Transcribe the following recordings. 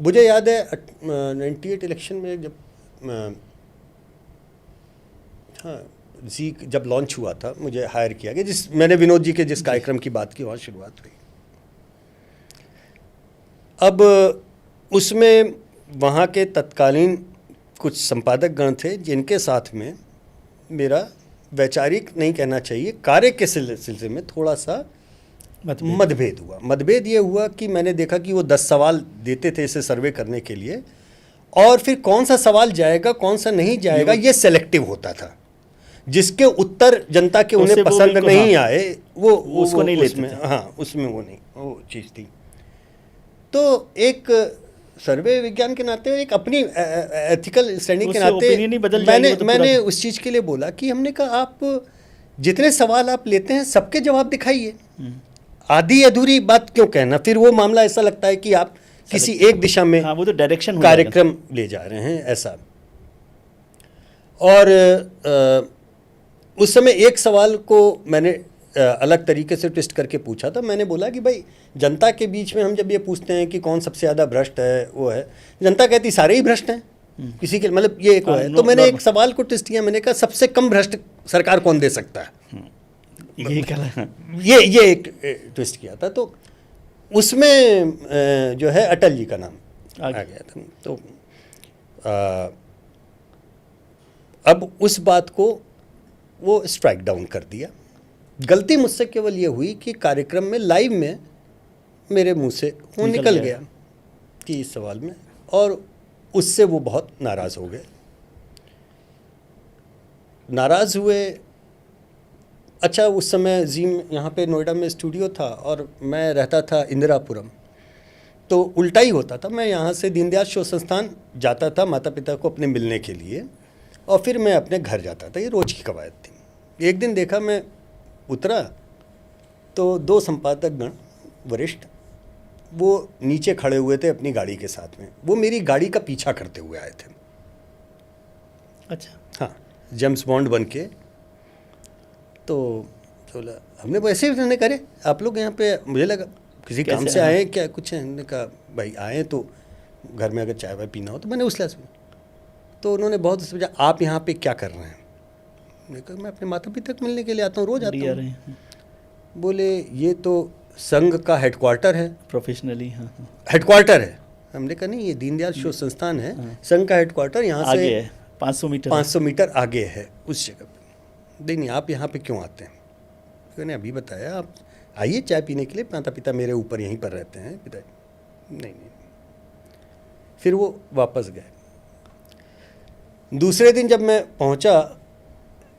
मुझे याद है 98 इलेक्शन में जब हाँ जी जब लॉन्च हुआ था मुझे हायर किया गया, मैंने विनोद जी के जिस कार्यक्रम की बात की वहाँ शुरुआत हुई। अब उसमें वहाँ के तत्कालीन कुछ संपादक गण थे जिनके साथ में मेरा वैचारिक नहीं कहना चाहिए, कार्य के सिलसिले में थोड़ा सा मतभेद हुआ। मतभेद ये हुआ कि मैंने देखा कि वो 10 सवाल देते थे इसे सर्वे करने के लिए, और फिर कौन सा सवाल जाएगा कौन सा नहीं जाएगा ये सेलेक्टिव होता था। जिसके उत्तर जनता के उन्हें पसंद नहीं आए वो उसको नहीं लेते थे। हाँ, उसमें वो चीज़ थी। तो एक सर्वे विज्ञान के नाते, एक अपनी एथिकल स्टैंडिंग के नाते मैंने उस चीज़ के लिए बोला कि हमने कहा आप जितने सवाल आप लेते हैं सबके जवाब दिखाइए, आधी अधूरी बात क्यों कहना। फिर वो मामला ऐसा लगता है कि आप किसी एक दिशा में वो तो डायरेक्शन कार्यक्रम ले जा रहे हैं ऐसा। और उस समय एक सवाल को मैंने अलग तरीके से ट्विस्ट करके पूछा था। मैंने बोला कि भाई जनता के बीच में हम जब ये पूछते हैं कि कौन सबसे ज़्यादा भ्रष्ट है, वो है, जनता कहती सारे ही भ्रष्ट हैं, किसी के मतलब ये एक है। तो मैंने एक सवाल को ट्विस्ट किया, मैंने कहा सबसे कम भ्रष्ट सरकार कौन दे सकता है, ये एक ट्विस्ट किया था। तो उसमें जो है अटल जी का नाम आ गया था। तो अब उस बात को वो स्ट्राइक डाउन कर दिया। गलती मुझसे केवल ये हुई कि कार्यक्रम में लाइव में मेरे मुंह से वो निकल गया कि इस सवाल में, और उससे वो बहुत नाराज़ हो गए। नाराज़ हुए। अच्छा, उस समय जीम यहाँ पे नोएडा में स्टूडियो था और मैं रहता था इंदिरापुरम, तो उल्टा ही होता था। मैं यहाँ से दीनदयाल शोध संस्थान जाता था माता पिता को अपने मिलने के लिए, और फिर मैं अपने घर जाता था। ये रोज़ की कवायद थी। एक दिन देखा, मैं उतरा तो 2 संपादक गण वरिष्ठ वो नीचे खड़े हुए थे अपनी गाड़ी के साथ में। वो मेरी गाड़ी का पीछा करते हुए आए थे। अच्छा। हाँ, जेम्स बॉन्ड बन के। तो बोला, हमने वैसे ही उन्होंने करे आप लोग यहाँ पे, मुझे लगा किसी काम से आए क्या कुछ है। हमने कहा भाई आए तो घर में अगर चाय वाय पीना हो तो मैंने उस लिहाज में। तो उन्होंने बहुत समझा, आप यहाँ पे क्या कर रहे हैं। मैंने कहा मैं अपने माता पिता को मिलने के लिए आता हूँ, रोज़ आता हूँ। बोले ये तो संघ का हेडक्वार्टर है, प्रोफेशनली हेडक्वार्टर है। हमने कहा नहीं, ये दीनदयाल शोध संस्थान है, संघ का हेडक्वार्टर यहाँ से 500 मीटर आगे है उस जगह पे। नहीं, आप यहाँ पे क्यों आते हैं। मैंने अभी बताया, आप आइए चाय पीने के लिए, माता पिता मेरे ऊपर यहीं पर रहते हैं पिता। नहीं। फिर वो वापस गए। दूसरे दिन जब मैं पहुंचा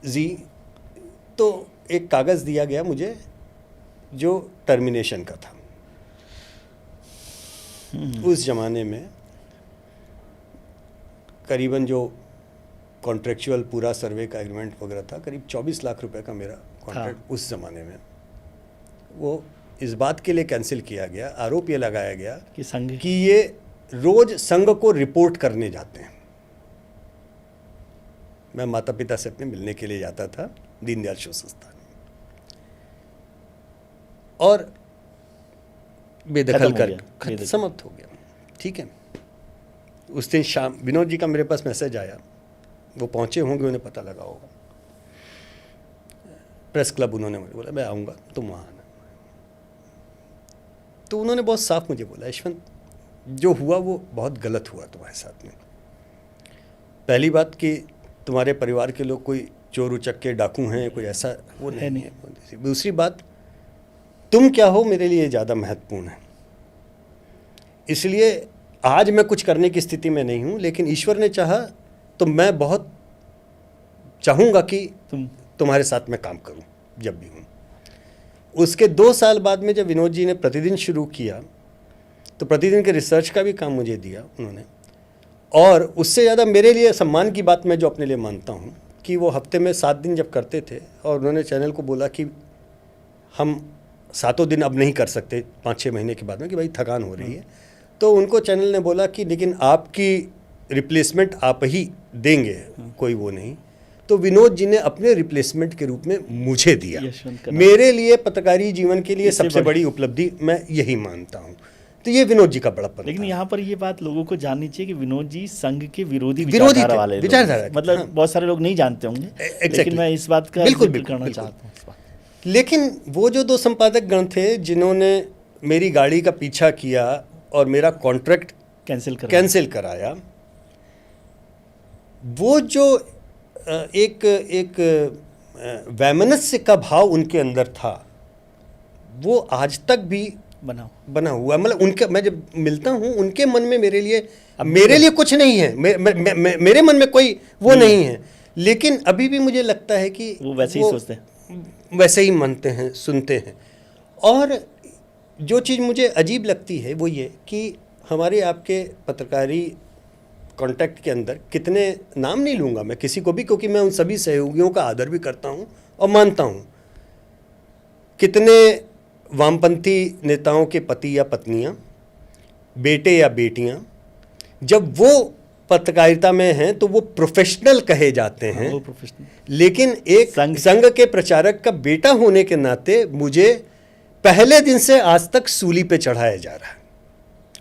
जी, तो एक कागज़ दिया गया मुझे जो टर्मिनेशन का था। उस ज़माने में करीबन जो कॉन्ट्रेक्चुअल पूरा सर्वे का एग्रीमेंट वगैरह था, करीब 24 लाख रुपए का मेरा कॉन्ट्रैक्ट उस ज़माने में। वो इस बात के लिए कैंसिल किया गया, आरोप ये लगाया गया कि संघ कि ये रोज़ संघ को रिपोर्ट करने जाते हैं। मैं माता पिता से अपने मिलने के लिए जाता था दीनदयाल शोध संस्थान, और बेदखल कर समाप्त हो गया। ठीक है। उस दिन शाम विनोद जी का मेरे पास मैसेज आया, वो पहुंचे होंगे, उन्हें पता लगा होगा। प्रेस क्लब उन्होंने मुझे बोला मैं आऊँगा, तुम वहाँ आना। तो उन्होंने बहुत साफ मुझे बोला, यशवंत जो हुआ वो बहुत गलत हुआ तुम्हारे साथ में। पहली बात कि तुम्हारे परिवार के लोग कोई चोर उचक्के डाकू हैं, कोई ऐसा वो नहीं है। दूसरी बात, तुम क्या हो मेरे लिए ज़्यादा महत्वपूर्ण है। इसलिए आज मैं कुछ करने की स्थिति में नहीं हूँ, लेकिन ईश्वर ने चाहा तो मैं बहुत चाहूँगा कि तुम्हारे साथ मैं काम करूँ जब भी हूँ। उसके 2 साल बाद में जब विनोद जी ने प्रतिदिन शुरू किया, तो प्रतिदिन के रिसर्च का भी काम मुझे दिया उन्होंने। और उससे ज़्यादा मेरे लिए सम्मान की बात मैं जो अपने लिए मानता हूँ कि वो हफ्ते में 7 दिन जब करते थे, और उन्होंने चैनल को बोला कि हम 7 दिन अब नहीं कर सकते 5-6 महीने के बाद में, कि भाई थकान हो रही है। तो उनको चैनल ने बोला कि लेकिन आपकी रिप्लेसमेंट आप ही देंगे, कोई वो नहीं। तो विनोद जी ने अपने रिप्लेसमेंट के रूप में मुझे दिया। मेरे लिए पत्रकारी जीवन के लिए सबसे बड़ी उपलब्धि मैं यही मानता हूँ। तो ये विनोद जी का बड़प्पन लेकिन था। यहाँ पर ये बात लोगों को जाननी चाहिए कि विनोद जी संघ के विरोधी थे, विचारधारा वाले लोग विचारधारा हैं। के, मतलब हाँ। बहुत सारे लोग नहीं जानते होंगे, Exactly. लेकिन मैं इस बात का बिल्कुल, जिक्र बिल्कुल, करना बिल्कुल। चाहता हूँ इस बात। लेकिन वो जो 2 संपादक गण थे जिन्होंने मेरी गाड़ी का पीछा किया और मेरा कॉन्ट्रैक्ट कैंसिल कराया, वो जो एक वैमनस्य का भाव उनके अंदर था, वो आज तक भी बना हुआ। मतलब उनके, मैं जब मिलता हूँ उनके मन में मेरे लिए कुछ नहीं है, मेरे मन में कोई वो नहीं है, लेकिन अभी भी मुझे लगता है कि वो वैसे ही सोचते हैं, वैसे ही मानते हैं, सुनते हैं। और जो चीज़ मुझे अजीब लगती है वो ये कि हमारे आपके पत्रकारी कांटेक्ट के अंदर कितने, नाम नहीं लूँगा मैं किसी को भी, क्योंकि मैं उन सभी सहयोगियों का आदर भी करता हूँ और मानता हूँ, कितने वामपंथी नेताओं के पति या पत्नियाँ, बेटे या बेटियाँ, जब वो पत्रकारिता में हैं तो वो प्रोफेशनल कहे जाते हैं। वो प्रोफेशनल, लेकिन एक संघ के प्रचारक का बेटा होने के नाते मुझे पहले दिन से आज तक सूली पे चढ़ाया जा रहा है।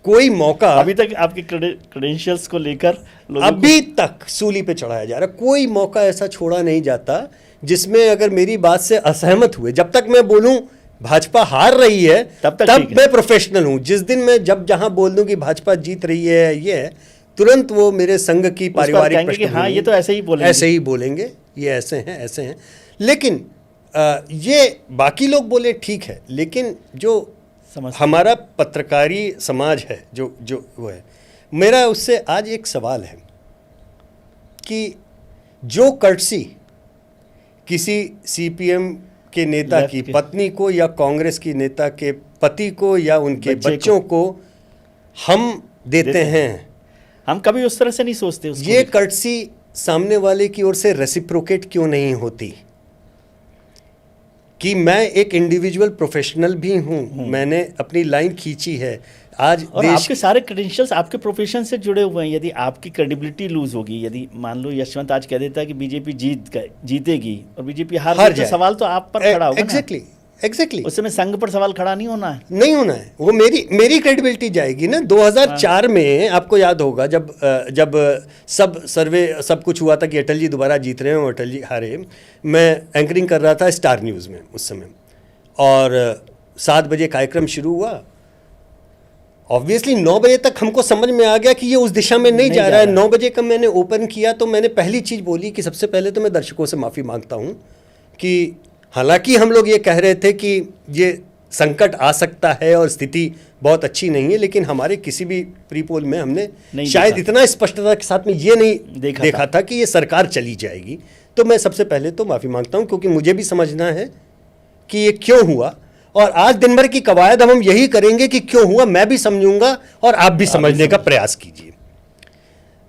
कोई मौका, अभी तक आपके क्रेडेंशियल्स को लेकर अभी तक सूली पे चढ़ाया जा रहा है। कोई मौका ऐसा छोड़ा नहीं जाता जिसमें अगर मेरी बात से असहमत हुए, जब तक मैं बोलूं भाजपा हार रही है तब मैं प्रोफेशनल हूं। जिस दिन मैं जहां बोल दूं कि भाजपा जीत रही है, ये है, तुरंत वो मेरे संघ की पारिवारिक पृष्ठभूमि, हाँ ये तो ऐसे ही बोलेंगे, ये ऐसे हैं। लेकिन ये बाकी लोग बोले ठीक है, लेकिन जो हमारा पत्रकारी समाज है, जो वो है, मेरा उससे आज एक सवाल है कि जो कर्टसी किसी सीपीएम के नेता की पत्नी को या कांग्रेस की नेता के पति को या उनके बच्चों को हम देते हैं, हम कभी उस तरह से नहीं सोचते। ये कर्टसी सामने वाले की ओर से रेसिप्रोकेट क्यों नहीं होती? कि मैं एक इंडिविजुअल प्रोफेशनल भी हूँ, मैंने अपनी लाइन खींची है। आज और आपके सारे क्रेडेंशियल्स आपके प्रोफेशन से जुड़े हुए हैं। यदि आपकी क्रेडिबिलिटी लूज होगी, यदि मान लो यशवंत आज कह देता है कि बीजेपी जीतेगी और बीजेपी हार जाए, तो सवाल तो आप पर खड़ा होगा। एग्जैक्टली उस समय संघ पर सवाल खड़ा नहीं होना है, वो मेरी क्रेडिबिलिटी जाएगी ना। 2004 में आपको याद होगा जब सब सर्वे सब कुछ हुआ था कि अटल जी दोबारा जीत रहे हैं और अटल जी हारे, मैं एंकरिंग कर रहा था स्टार न्यूज़ में उस समय, और 7 बजे कार्यक्रम शुरू हुआ। ऑब्वियसली 9 बजे तक हमको समझ में आ गया कि ये उस दिशा में नहीं जा रहा है। 9 बजे का मैंने ओपन किया तो मैंने पहली चीज़ बोली कि सबसे पहले तो मैं दर्शकों से माफ़ी मांगता हूँ कि हालांकि हम लोग ये कह रहे थे कि ये संकट आ सकता है और स्थिति बहुत अच्छी नहीं है, लेकिन हमारे किसी भी प्री पोल में हमने शायद इतना स्पष्टता के साथ में ये नहीं देखा था कि ये सरकार चली जाएगी। तो मैं सबसे पहले तो माफ़ी मांगता हूँ, क्योंकि मुझे भी समझना है कि ये क्यों हुआ, और आज दिन भर की कवायद हम यही करेंगे कि क्यों हुआ, मैं भी समझूंगा और आप भी समझने का प्रयास कीजिए।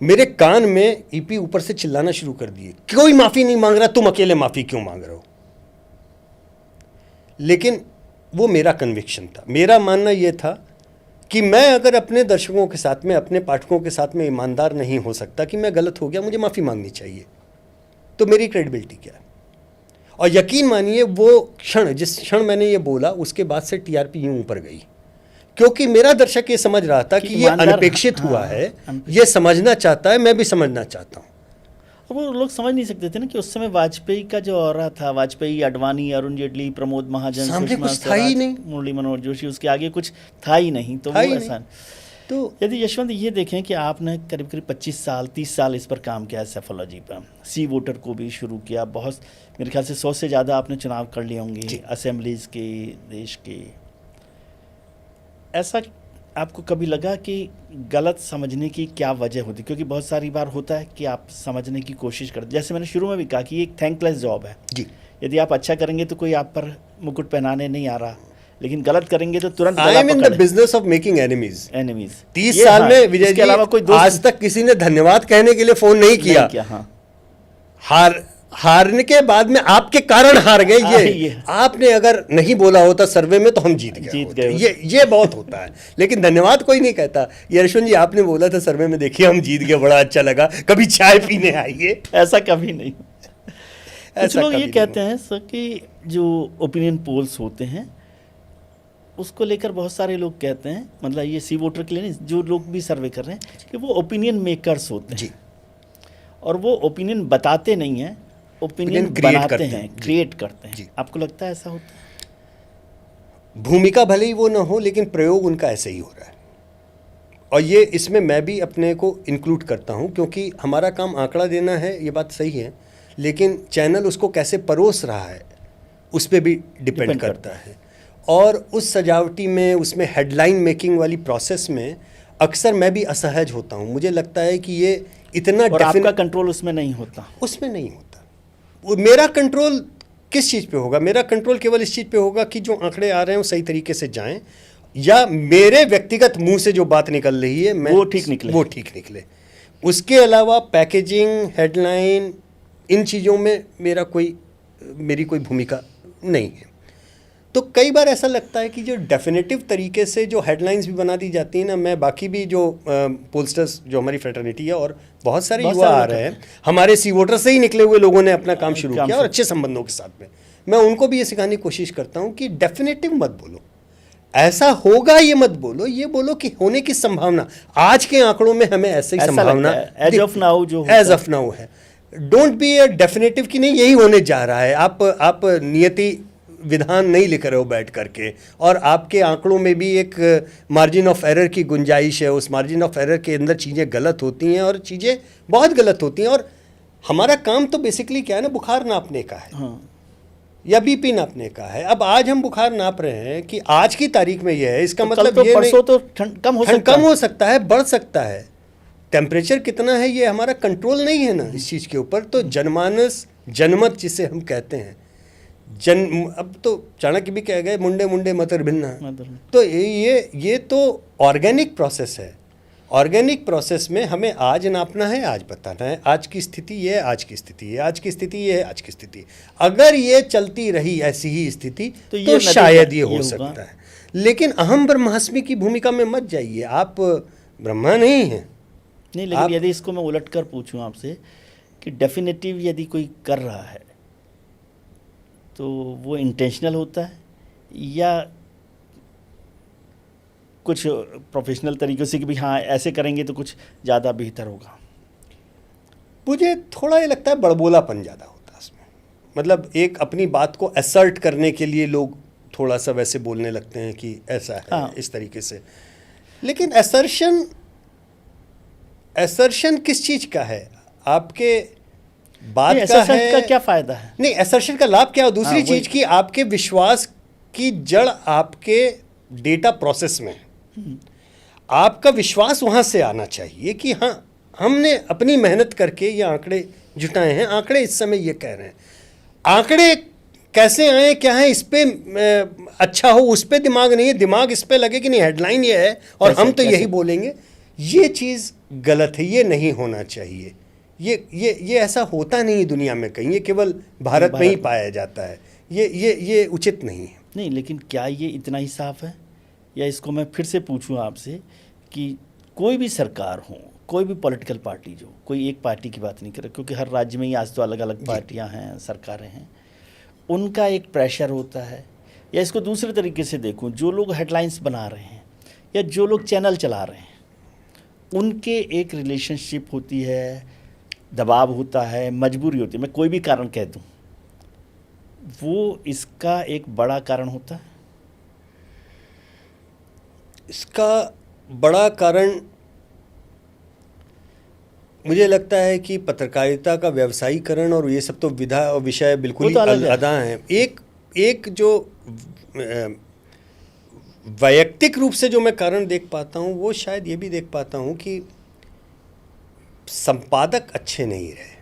मेरे कान में ईपी ऊपर से चिल्लाना शुरू कर दिए, कोई माफ़ी नहीं मांग रहा, तुम अकेले माफ़ी क्यों मांग रहे हो? लेकिन वो मेरा कन्विक्शन था, मेरा मानना ये था कि मैं अगर अपने दर्शकों के साथ में, अपने पाठकों के साथ में ईमानदार नहीं हो सकता, कि मैं गलत हो गया, मुझे माफ़ी मांगनी चाहिए, तो मेरी क्रेडिबिलिटी क्या है? और यकीन मानिए वो क्षण, जिस क्षण मैंने ये बोला, उसके बाद से टीआरपी यूं ऊपर गई, क्योंकि मेरा दर्शक ये समझ रहा था कि ये अनपेक्षित हुआ है, ये समझना चाहता है, मैं भी समझना चाहता हूँ। वो लोग समझ नहीं सकते थे ना कि उस समय वाजपेयी का जो ऑरा था, वाजपेयी, अडवाणी, अरुण जेटली, प्रमोद महाजन, सामने कुछ था ही नहीं, मुरली मनोहर जोशी, उसके आगे कुछ था ही नहीं। तो वो ऐसा, तो यदि यशवंत ये देखें कि आपने करीब 25 साल 30 साल इस पर काम किया है, सेफोलॉजी पर, सी वोटर को भी शुरू किया, बहुत मेरे ख्याल से 100 से ज़्यादा आपने चुनाव कर लिए होंगे असेंबलीज के, देश के। ऐसा आपको कभी लगा कि गलत समझने की क्या वजह होती? क्योंकि बहुत सारी बार होता है कि आप समझने की कोशिश करते, जैसे मैंने शुरू में भी कहा कि ये एक थैंकलेस जॉब है जी। यदि आप अच्छा करेंगे तो कोई आप पर मुकुट पहनाने नहीं आ रहा, लेकिन गलत करेंगे तो तुरंत I am in the business of making enemies. 30 साल में विजय जी अलावा कोई आज तक किसी ने धन्यवाद कहने के लिए फोन नहीं किया। हाँ। हारने के बाद में आपके कारण हार गए, ये आपने अगर नहीं बोला होता सर्वे में तो हम जीत गए। ये बहुत होता है, लेकिन धन्यवाद कोई नहीं कहता। यशवंत जी आपने बोला था सर्वे में, देखिए हम जीत गए, बड़ा अच्छा लगा, कभी चाय पीने आइए। ऐसा कभी नहीं। कुछ लोग ये कहते हैं सर कि जो ओपिनियन पोल्स होते हैं उसको लेकर बहुत सारे लोग कहते हैं, मतलब ये सी वोटर के लिए नहीं, जो लोग भी सर्वे कर रहे हैं कि वो ओपिनियन मेकर्स होते हैं जी, और वो ओपिनियन बताते नहीं हैं, ओपिनियन बनाते हैं, क्रिएट करते हैं। आपको लगता है ऐसा होता है? भूमिका भले ही वो ना हो, लेकिन प्रयोग उनका ऐसे ही हो रहा है। और ये इसमें मैं भी अपने को इंक्लूड करता हूँ, क्योंकि हमारा काम आंकड़ा देना है, ये बात सही है, लेकिन चैनल उसको कैसे परोस रहा है उस पर भी डिपेंड करता है। और उस सजावटी में, उसमें हेडलाइन मेकिंग वाली प्रोसेस में अक्सर मैं भी असहज होता हूँ। मुझे लगता है कि ये इतना और आपका कंट्रोल उसमें नहीं होता। उसमें नहीं होता। मेरा कंट्रोल किस चीज़ पे होगा? मेरा कंट्रोल केवल इस चीज़ पे होगा कि जो आंकड़े आ रहे हैं वो सही तरीके से जाएं, या मेरे व्यक्तिगत मुंह से जो बात निकल रही है वो ठीक निकले। उसके अलावा पैकेजिंग, हेडलाइन, इन चीज़ों में मेरी कोई भूमिका नहीं है। तो कई बार ऐसा लगता है कि जो डेफिनेटिव तरीके से जो हेडलाइंस भी बना दी जाती हैं ना, मैं बाकी भी जो पोलस्टर्स, जो हमारी फ्रेटर्निटी है, और बहुत सारे युवा आ रहे हैं, हमारे सी वोटर से ही निकले हुए लोगों ने अपना काम शुरू किया और अच्छे संबंधों के साथ में, मैं उनको भी ये सिखाने की कोशिश करता हूँ कि डेफिनेटिव मत बोलो, ऐसा होगा ये मत बोलो, ये बोलो कि होने की संभावना, आज के आंकड़ों में हमें ऐसे ही संभावना एज ऑफ नाउ है। डोंट बी ए डेफिनेटिव कि नहीं यही होने जा रहा है। आप नियति विधान नहीं लिख रहे हो बैठ करके, और आपके आंकड़ों में भी एक मार्जिन ऑफ एरर की गुंजाइश है। उस मार्जिन ऑफ एरर के अंदर चीज़ें गलत होती हैं, और चीज़ें बहुत गलत होती हैं। और हमारा काम तो बेसिकली क्या है ना, बुखार नापने का है, हाँ, या बीपी नापने का है। अब आज हम बुखार नाप रहे हैं कि आज की तारीख में यह है, इसका मतलब तो ये परसों तो कम हो सकता है, बढ़ सकता है। टेम्परेचर कितना है ये हमारा कंट्रोल नहीं है ना इस चीज़ के ऊपर। तो जनमानस, जनमत जिसे हम कहते हैं, अब तो चाणक्य भी कह गए, मुंडे मुंडे मतर भिन्ना। तो ये तो ऑर्गेनिक प्रोसेस है। ऑर्गेनिक प्रोसेस में हमें आज नापना है, आज बताना है, आज की स्थिति ये है, आज की स्थिति ये, आज की स्थिति ये है, आज की स्थिति। अगर ये चलती रही ऐसी ही स्थिति तो शायद ये हो सकता है। लेकिन अहम ब्रह्मास्मि की भूमिका में मत जाइए, आप ब्रह्मा नहीं हैं। नहीं, लेकिन यदि इसको मैं उलट कर पूछूं आपसे कि डेफिनेटिव यदि कोई कर रहा है तो वो इंटेंशनल होता है या कुछ प्रोफेशनल तरीक़ों से कि भाई हाँ ऐसे करेंगे तो कुछ ज़्यादा बेहतर होगा? मुझे थोड़ा ये लगता है बड़बोलापन ज़्यादा होता है इसमें। मतलब एक अपनी बात को असर्ट करने के लिए लोग थोड़ा सा वैसे बोलने लगते हैं कि ऐसा है, हाँ, इस तरीके से। लेकिन असर्शन किस चीज़ का है? आपके बात का क्या फ़ायदा है? नहीं, असर्शन का लाभ क्या है? दूसरी चीज़ की आपके विश्वास की जड़ आपके डेटा प्रोसेस में, आपका विश्वास वहाँ से आना चाहिए कि हाँ हमने अपनी मेहनत करके ये आंकड़े जुटाए हैं, आंकड़े इस समय ये कह रहे हैं। आंकड़े कैसे आए, क्या है, इस पे अच्छा हो उस पे दिमाग नहीं है, दिमाग इस पे लगे कि नहीं हेडलाइन ये है और हम तो यही बोलेंगे, ये चीज़ गलत है, ये नहीं होना चाहिए। ये ऐसा होता नहीं दुनिया में कहीं, ये केवल भारत में ही पाया जाता है। ये उचित नहीं है। नहीं, लेकिन क्या ये इतना ही साफ है? या इसको मैं फिर से पूछूं आपसे कि कोई भी सरकार हो, कोई भी पॉलिटिकल पार्टी, जो कोई एक पार्टी की बात नहीं कर रहा, क्योंकि हर राज्य में ही आज तो अलग अलग पार्टियां हैं, सरकारें हैं, उनका एक प्रेशर होता है। या इसको दूसरे तरीके से देखूं, जो लोग हेडलाइंस बना रहे हैं या जो लोग चैनल चला रहे हैं, उनके एक रिलेशनशिप होती है, दबाव होता है, मजबूरी होती है। मैं कोई भी कारण कह दूं, वो इसका एक बड़ा कारण होता है। इसका बड़ा कारण मुझे लगता है कि पत्रकारिता का व्यवसायीकरण और ये सब तो विधा और विषय बिल्कुल ही अलग हैं। एक जो वैयक्तिक रूप से जो मैं कारण देख पाता हूँ, वो शायद ये भी देख पाता हूँ कि संपादक अच्छे नहीं रहे।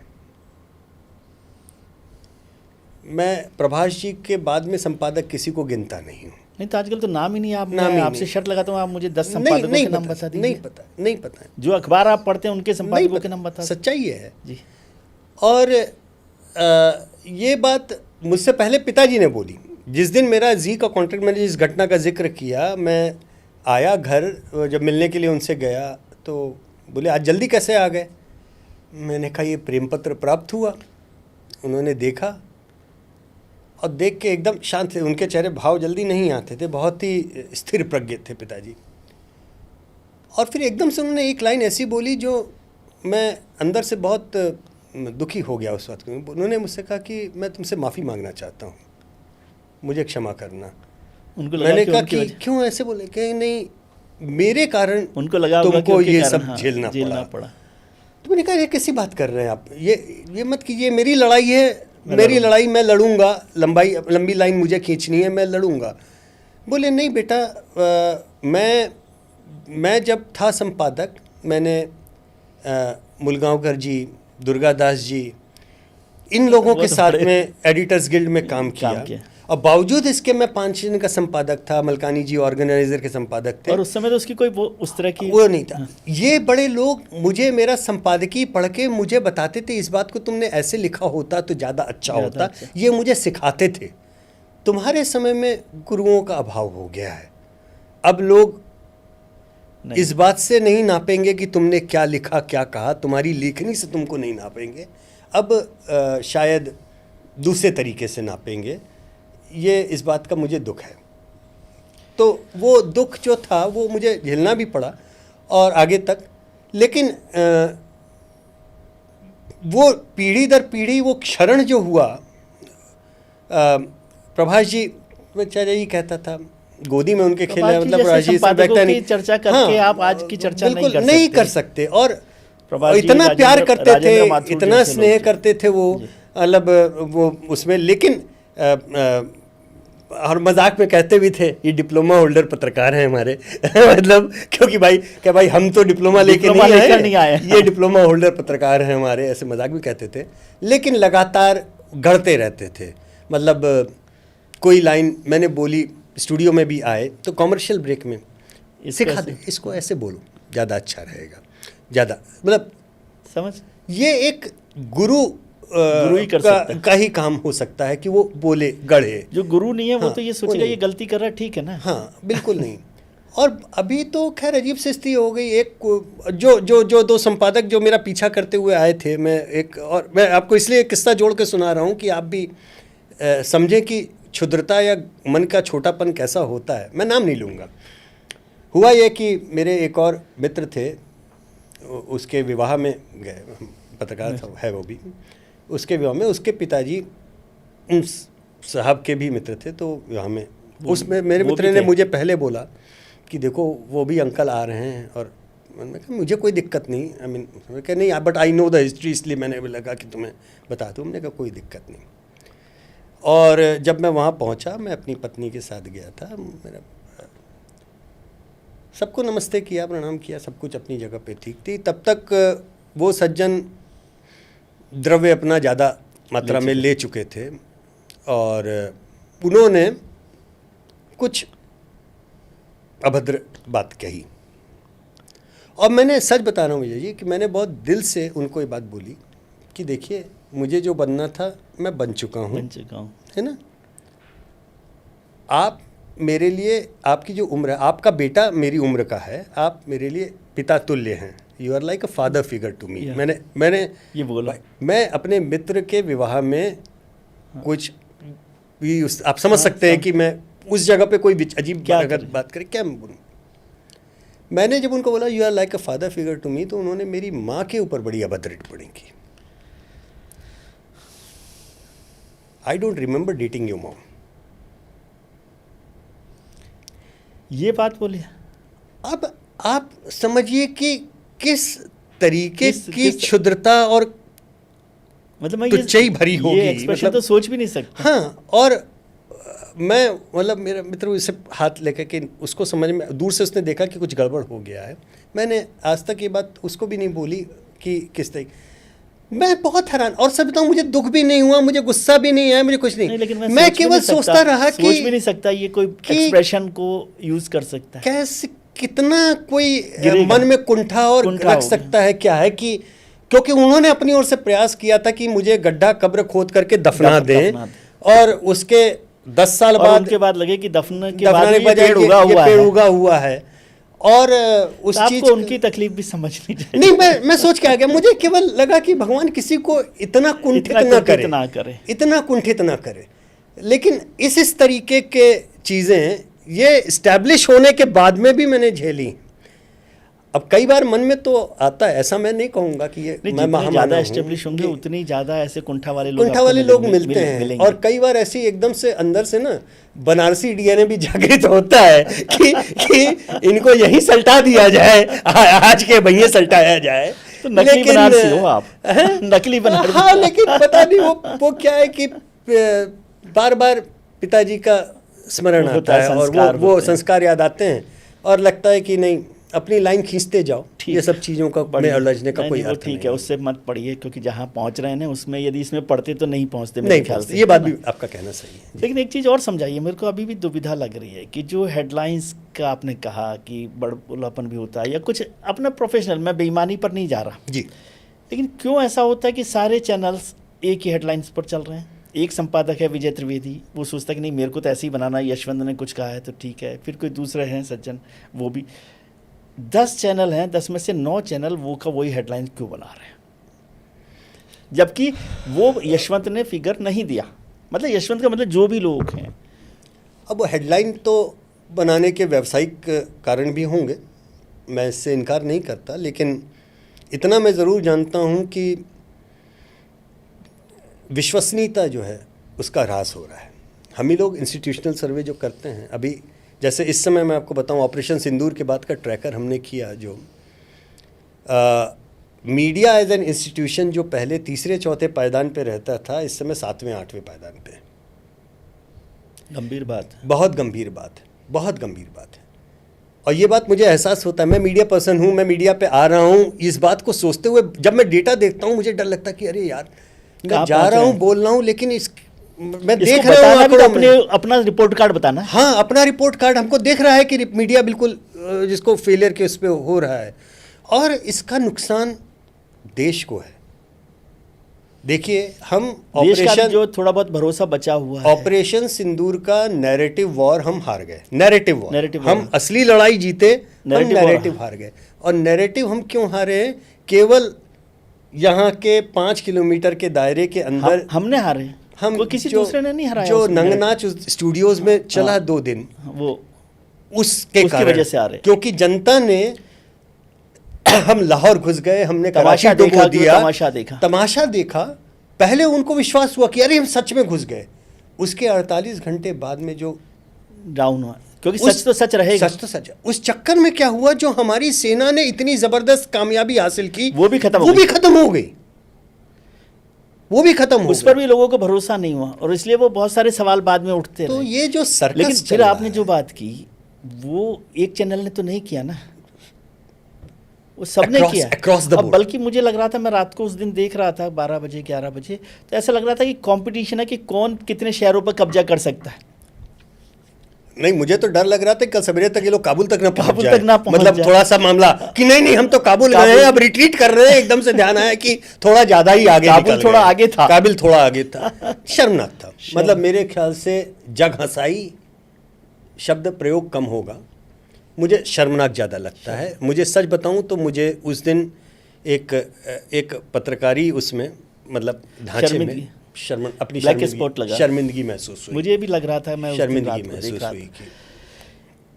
मैं प्रभाष जी के बाद में संपादक किसी को गिनता नहीं हूँ। नहीं तो आजकल तो नाम ही नहीं। आप मैं आपसे शर्त लगाता हूँ, आप मुझे 10 संपादकों के नाम बता दीजिए। नहीं पता जो अखबार आप पढ़ते हैं उनके संपादकों के नाम बता। सच्चाई है जी। और ये बात मुझसे पहले पिताजी ने बोली। जिस दिन मेरा जी का कॉन्ट्रैक्ट, मैंने इस घटना का जिक्र किया, मैं आया घर, जब मिलने के लिए उनसे गया तो बोले आज जल्दी कैसे आ गए? मैंने कहा ये प्रेम पत्र प्राप्त हुआ। उन्होंने देखा और देख के एकदम शांत थे, उनके चेहरे भाव जल्दी नहीं आते थे, बहुत ही स्थिर प्रज्ञ थे पिताजी। और फिर एकदम से उन्होंने एक लाइन ऐसी बोली जो मैं अंदर से बहुत दुखी हो गया उस वक्त। उन्होंने मुझसे कहा कि मैं तुमसे माफ़ी मांगना चाहता हूँ, मुझे क्षमा करना। उनको मैंने कहा कि क्यों ऐसे बोले? कि नहीं, मेरे कारण उनको लगा तुमको ये सब हाँ, झेलना पड़ा। तो मैंने कहा ये कैसी बात कर रहे हैं आप, ये मत कीजिए, मेरी लड़ाई है, मेरी लड़ाई मैं लड़ूंगा, लंबी लाइन मुझे खींचनी है, मैं लड़ूंगा। बोले नहीं बेटा, मैं जब था संपादक, मैंने मुलगांवकर जी, दुर्गादास जी, इन लोगों के साथ में एडिटर्स गिल्ड में काम किया। और बावजूद इसके मैं 5 दिन का संपादक था, मलकानी जी ऑर्गेनाइजर के संपादक थे। और उस समय तो उसकी कोई उस तरह की वो नहीं था। हाँ। ये बड़े लोग मुझे मेरा संपादकीय पढ़ के मुझे बताते थे, इस बात को तुमने ऐसे लिखा होता तो ज़्यादा अच्छा होता। ये मुझे सिखाते थे। तुम्हारे समय में गुरुओं का अभाव हो गया है। अब लोग इस बात से नहीं नापेंगे कि तुमने क्या लिखा, क्या कहा, तुम्हारी लेखनी से तुमको नहीं नापेंगे। अब शायद दूसरे तरीके से नापेंगे। ये इस बात का मुझे दुख है। तो वो दुख जो था वो मुझे झेलना भी पड़ा और आगे तक। लेकिन वो पीढ़ी दर पीढ़ी वो क्षरण जो हुआ, प्रभाष जी बेचारे ही कहता था, गोदी में उनके खेला, मतलब संपादकों की चर्चा करके आप आज की चर्चा नहीं कर सकते। और इतना प्यार करते थे, इतना स्नेह करते थे वो, मतलब वो उसमें। लेकिन और मजाक में कहते भी थे ये डिप्लोमा होल्डर पत्रकार हैं हमारे मतलब क्योंकि भाई हम तो डिप्लोमा लेके नहीं आए, ये डिप्लोमा होल्डर पत्रकार हैं हमारे, ऐसे मजाक भी कहते थे। लेकिन लगातार गढ़ते रहते थे। मतलब कोई लाइन मैंने बोली, स्टूडियो में भी आए तो कॉमर्शियल ब्रेक में सिखा दे, इसको ऐसे बोलो, ज़्यादा अच्छा रहेगा, ज़्यादा, मतलब समझ। ये एक गुरु ही का ही काम हो सकता है कि वो बोले, गढ़े। जो गुरु नहीं है वो तो ये सोचेगा ये गलती कर रहा है, ठीक है ना। हाँ, बिल्कुल नहीं। और अभी तो खैर अजीब सी स्थिति हो गई। एक जो 2 संपादक जो मेरा पीछा करते हुए आए थे, मैं आपको इसलिए किस्सा जोड़ के सुना रहा हूँ कि आप भी समझें कि क्षुद्रता या मन का छोटापन कैसा होता है। मैं नाम नहीं लूँगा। हुआ ये कि मेरे एक और मित्र थे, उसके विवाह में गए, पत्रकार था है वो भी, उसके विवाह में उसके पिताजी उन साहब के भी मित्र थे। तो विवाह में उसमें मेरे मित्र ने मुझे पहले बोला कि देखो वो भी अंकल आ रहे हैं। और मैंने कहा मुझे कोई दिक्कत नहीं, आई मीन कहा नहीं, but I know the history, इसलिए मैंने लगा कि तुम्हें बता दूँ। हमने कहा कोई दिक्कत नहीं। और जब मैं वहाँ पहुँचा, मैं अपनी पत्नी के साथ गया था, मेरा सबको नमस्ते किया, प्रणाम किया, सब कुछ अपनी जगह पे ठीक थी। तब तक वो सज्जन द्रव्य अपना ज़्यादा मात्रा में ले चुके थे और उन्होंने कुछ अभद्र बात कही। और मैंने सच बता रहा हूँ विजय जी कि मैंने बहुत दिल से उनको ये बात बोली कि देखिए मुझे जो बनना था मैं बन चुका हूँ, है ना। आप मेरे लिए, आपकी जो उम्र है, आपका बेटा मेरी उम्र का है, आप मेरे लिए पिता तुल्य हैं। You are like a father figure to me. मैंने ये बोला। मैं अपने मित्र के विवाह में कुछ भी आप समझ सकते हैं कि मैं उस जगह पे कोई अजीब अगर बात करें क्या मैं बोलूँ। मैंने जब उनको बोला you are like a father figure to me, तो उन्होंने मेरी माँ के ऊपर बड़ी अभद्र टिप्पणी की। I don't remember dating your mom. ये बात बोली। अब आप समझिए कि किस तरीके की क्षुद्रता और मतलब तुच्चाई भरी होगी। ये एक्सप्रेशन मतलब, तो सोच भी नहीं सकता। हाँ, और मैं मतलब मेरा मित्र उसे हाथ लेकर के उसको समझ में, दूर से उसने देखा कि कुछ गड़बड़ हो गया है। मैंने आज तक ये बात उसको भी नहीं बोली कि किस तरीके। मैं बहुत हैरान, और सब बताऊं मुझे दुख भी नहीं हुआ, मुझे गुस्सा भी नहीं आया, मुझे कुछ नहीं। लेकिन मैं केवल सोचता रहा कि सोच भी नहीं सकता ये कोई एक्सप्रेशन को यूज कर सकता है कैसे, कितना कोई मन में कुंठा और रख सकता है। क्या है कि क्योंकि उन्होंने अपनी ओर से प्रयास किया था कि मुझे गड्ढा कब्र खोद करके दफना दें, और उसके 10 साल बाद उनके बाद लगे कि दफनाने के बाद ये पेड़ उगा हुआ है। और उस चीज को उनकी तकलीफ भी समझनी चाहिए। नहीं, मैं सोच के आ गया, मुझे केवल लगा कि भगवान किसी को इतना कुंठित ना करे, इतना कुंठित ना करे। लेकिन इस तरीके के चीज़ें ये इस्टेब्लिश होने के बाद में भी मैंने झेली। अब कई बार मन में तो आता है, ऐसा मैं नहीं कहूँगा कि ये मैं महामानव ज़्यादा एस्टेब्लिश होंगे उतनी ज़्यादा ऐसे कुंठा वाले लोग मिलते हैं। और कई बार ऐसी एकदम से अंदर से ना बनारसी डीएनए भी जागृत होता है कि इनको यही सल्टा दिया जाए, आज के भैया सल्टाया जाए। तो नकली बनारसी हो आप। नकली बनारसी। हाँ, लेकिन पता नहीं वो क्या है कि बार बार पिताजी का स्मरण आता है और वो संस्कार याद आते हैं और लगता है कि नहीं, अपनी लाइन खींचते जाओ, ये सब चीज़ों का में उलझने का कोई अर्थ नहीं। ठीक है, उससे मत पढ़िए, क्योंकि जहाँ पहुँच रहे हैं उसमें यदि इसमें पढ़ते तो नहीं पहुँचते। नहीं पहुँचते, ये बात भी आपका कहना सही है। लेकिन एक चीज़ और समझाइए, मेरे को अभी भी दुविधा लग रही है कि जो हेडलाइंस का आपने कहा कि बड़बोलापन भी होता है या कुछ अपना प्रोफेशनल, मैं बेईमानी पर नहीं जा रहा जी, लेकिन क्यों ऐसा होता है कि सारे चैनल्स एक ही हेडलाइंस पर चल रहे हैं? एक संपादक है विजय त्रिवेदी, वो सोचता है कि नहीं मेरे को तो ऐसे ही बनाना है, यशवंत ने कुछ कहा है तो ठीक है। फिर कोई दूसरे हैं सज्जन, वो भी 10 चैनल हैं, 10 में से 9 चैनल वो का वही हेडलाइन क्यों बना रहे हैं, जबकि वो यशवंत ने फिगर नहीं दिया। मतलब यशवंत का मतलब जो भी लोग हैं, अब हेडलाइन तो बनाने के व्यावसायिक कारण भी होंगे, मैं इससे इनकार नहीं करता, लेकिन इतना मैं ज़रूर जानता हूँ कि विश्वसनीयता जो है उसका ह्रास हो रहा है। हम ही लोग इंस्टीट्यूशनल सर्वे जो करते हैं, अभी जैसे इस समय मैं आपको बताऊं, ऑपरेशन सिंदूर के बाद का ट्रैकर हमने किया, जो मीडिया एज एन इंस्टीट्यूशन जो पहले तीसरे चौथे पायदान पे रहता था, इस समय 7वें 8वें पायदान पे। गंभीर बात, बहुत गंभीर बात है, बहुत गंभीर बात है। और ये बात मुझे एहसास होता है, मैं मीडिया पर्सन हूँ, मैं मीडिया पे आ रहा हूँ, इस बात को सोचते हुए जब मैं डेटा देखता हूँ मुझे डर लगता है कि अरे यार, मैं जा रहा हूँ, बोल रहा हूँ, लेकिन मैं देख रहा हूँ तो अपना रिपोर्ट कार्ड बताना। हाँ, अपना रिपोर्ट कार्ड हमको देख रहा है कि मीडिया बिल्कुल जिसको फेलियर के उस पर हो रहा है, और इसका नुकसान देश को है। देखिए, हम ऑपरेशन जो थोड़ा बहुत भरोसा बचा हुआ है, ऑपरेशन सिंदूर का नैरेटिव वॉर हम हार गए। नैरेटिव वॉर, हम असली लड़ाई जीते, हम नैरेटिव हार गए। और नैरेटिव हम क्यों हारे? केवल यहाँ के 5 किलोमीटर के दायरे के अंदर हमने हारे, हम किसी दूसरे ने नहीं हराया। जो नंगनाच स्टूडियोज में चला 2 दिन, वो उसके वजह से आ रहे, क्योंकि जनता ने हम लाहौर घुस गए, हमने कराची डुबो दिया, तमाशा देखा। पहले उनको विश्वास हुआ कि अरे हम सच में घुस गए। उसके 48 घंटे बाद में जो डाउन हुआ, क्योंकि सच तो सच रहेगा, सच तो सच। उस चक्कर में क्या हुआ, जो हमारी सेना ने इतनी जबरदस्त कामयाबी हासिल की, वो भी खत्म हो गई। उस पर भी लोगों को भरोसा नहीं हुआ, और इसलिए वो बहुत सारे सवाल बाद में उठते तो रहे। ये जो सर्कस, लेकिन फिर आपने जो बात की, वो एक चैनल ने तो नहीं किया ना, वो सबने किया अक्रॉस द बोर्ड। बल्कि मुझे लग रहा था, मैं रात को उस दिन देख रहा था 12 बजे 11 बजे, तो ऐसा लग रहा था कि कंपटीशन है कि कौन कितने शहरों पर कब्जा कर सकता है। नहीं, मुझे तो डर लग रहा था कल सवेरे तक ये लोग काबुल तक ना पहुंच जाए। मतलब थोड़ा सा मामला कि नहीं हम तो काबुल गए हैं, अब रिट्रीट कर रहे हैं। एकदम से ध्यान आया कि थोड़ा ज्यादा ही आगे, काबुल थोड़ा आगे था, काबिल थोड़ा आगे था। शर्मनाक था। मतलब मेरे ख्याल से जग हंसाई शब्द प्रयोग कम होगा, मुझे शर्मनाक ज़्यादा लगता है। मुझे सच बताऊं तो मुझे उस दिन एक पत्रकारी उसमें मतलब ढांचे में अपनी शर्मिंदगी महसूस हुई। मुझे भी लग रहा था, मैं शर्मिंदगी महसूस हुई कि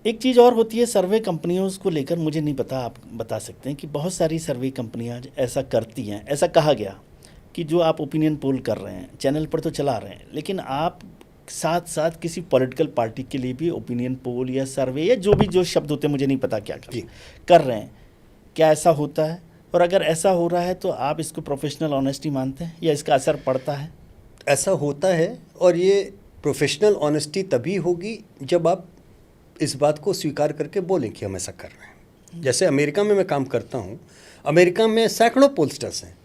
एक चीज़ और होती है सर्वे कंपनियों को लेकर, मुझे नहीं पता, आप बता सकते हैं कि बहुत सारी सर्वे कंपनियां ऐसा करती हैं। ऐसा कहा गया कि जो आप ओपिनियन पोल कर रहे हैं, चैनल पर तो चला रहे हैं, लेकिन आप साथ साथ किसी पॉलिटिकल पार्टी के लिए भी ओपिनियन पोल या सर्वे या जो भी जो शब्द होते हैं, मुझे नहीं पता क्या कर रहे हैं। क्या ऐसा होता है? और अगर ऐसा हो रहा है तो आप इसको प्रोफेशनल ऑनेस्टी मानते हैं या इसका असर पड़ता है? ऐसा होता है, और ये प्रोफेशनल ऑनेस्टी तभी होगी जब आप इस बात को स्वीकार करके बोलें कि हम ऐसा कर रहे हैं। जैसे अमेरिका में मैं काम करता हूँ, अमेरिका में सैकड़ों पोलस्टर्स हैं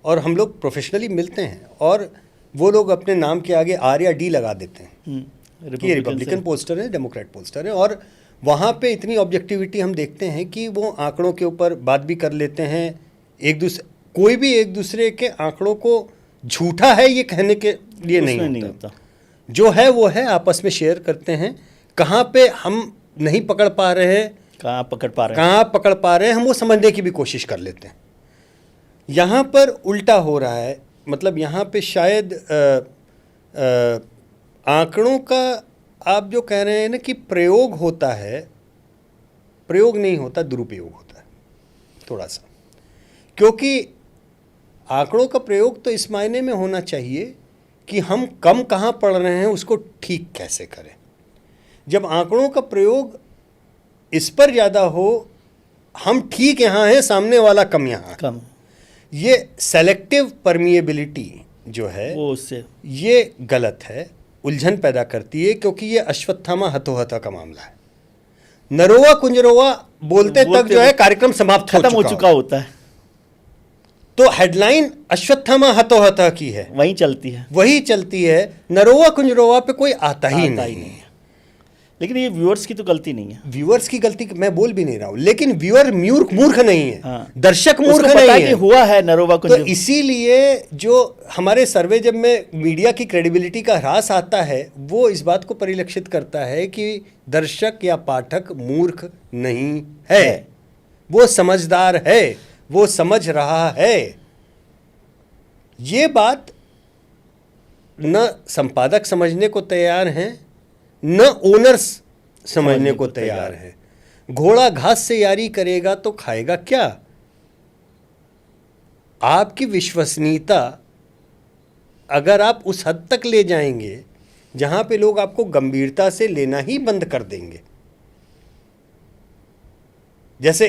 और हम लोग प्रोफेशनली मिलते हैं, और वो लोग अपने नाम के आगे R या D लगा देते हैं कि ये रिपब्लिकन पोस्टर है, डेमोक्रेट पोस्टर है। और वहाँ पे इतनी ऑब्जेक्टिविटी हम देखते हैं कि वो आंकड़ों के ऊपर बात भी कर लेते हैं, कोई भी एक दूसरे के आंकड़ों को झूठा है ये कहने के लिए नहीं होता। जो है वो है, आपस में शेयर करते हैं। कहाँ पे हम नहीं पकड़ पा रहे हैं, कहाँ पकड़ पा रहे हैं, हम वो समझने की भी कोशिश कर लेते हैं। यहाँ पर उल्टा हो रहा है। मतलब यहाँ पे शायद आंकड़ों का आप जो कह रहे हैं ना कि प्रयोग होता है, प्रयोग नहीं होता, दुरुपयोग होता है थोड़ा सा। क्योंकि आंकड़ों का प्रयोग तो इस मायने में होना चाहिए कि हम कम कहाँ पढ़ रहे हैं, उसको ठीक कैसे करें। जब आंकड़ों का प्रयोग इस पर ज़्यादा हो, हम ठीक यहाँ हैं, सामने वाला कम यहाँ कम, ये सेलेक्टिव परमिएबिलिटी जो है वो उससे ये गलत है, उलझन पैदा करती है। क्योंकि ये अश्वत्थामा हथोहथा का मामला है। नरोवा कुंजरोवा बोलते तक जो है कार्यक्रम समाप्त खत्म हो चुका होता है। तो हेडलाइन अश्वत्थामा हथोहथा की है, वही चलती है, नरोवा कुंजरोवा पे कोई आता ही नहीं। लेकिन ये व्यूअर्स की तो गलती नहीं है। व्यूअर्स की गलती मैं बोल भी नहीं रहा हूं, लेकिन व्यूअर मूर्ख नहीं है। हाँ। दर्शक मूर्ख नहीं है। हुआ है नरोवा तो इसीलिए जो हमारे सर्वे जब में मीडिया की क्रेडिबिलिटी का ह्रास आता है, वो इस बात को परिलक्षित करता है कि दर्शक या पाठक मूर्ख नहीं है, वो समझदार है, वो समझ रहा है। ये बात न संपादक समझने को तैयार हैं, न ओनर्स समझने को तैयार है। घोड़ा घास से यारी करेगा तो खाएगा क्या? आपकी विश्वसनीयता अगर आप उस हद तक ले जाएंगे जहां पे लोग आपको गंभीरता से लेना ही बंद कर देंगे, जैसे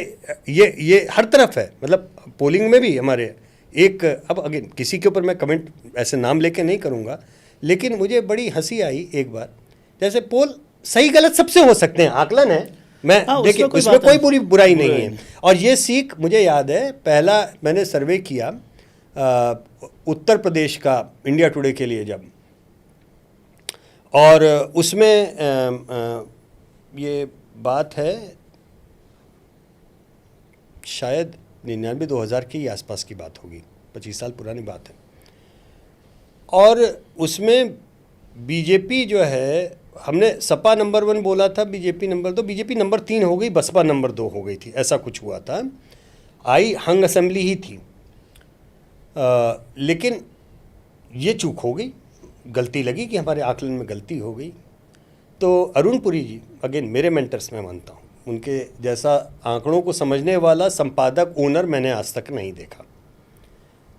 ये हर तरफ है, मतलब पोलिंग में भी हमारे एक, अब अगेन किसी के ऊपर मैं कमेंट ऐसे नाम लेके नहीं करूंगा, लेकिन मुझे बड़ी हंसी आई एक बार। जैसे पोल सही गलत सबसे हो सकते हैं, आकलन है, मैं देखिए उसमें कोई बुराई नहीं है। और ये सीख मुझे याद है, पहला मैंने सर्वे किया उत्तर प्रदेश का इंडिया टुडे के लिए जब, और उसमें ये बात है शायद 99-2000 के आसपास की बात होगी, 25 साल पुरानी बात है। और उसमें बीजेपी जो है, हमने सपा नंबर 1 बोला था, बीजेपी नंबर 2, बीजेपी नंबर 3 हो गई, बसपा नंबर 2 हो गई थी, ऐसा कुछ हुआ था। आई हंग असेंबली ही थी, लेकिन ये चूक हो गई, गलती लगी कि हमारे आकलन में गलती हो गई। तो अरुण पुरी जी, अगेन मेरे मेंटर्स में मानता हूँ, उनके जैसा आंकड़ों को समझने वाला संपादक ओनर मैंने आज तक नहीं देखा।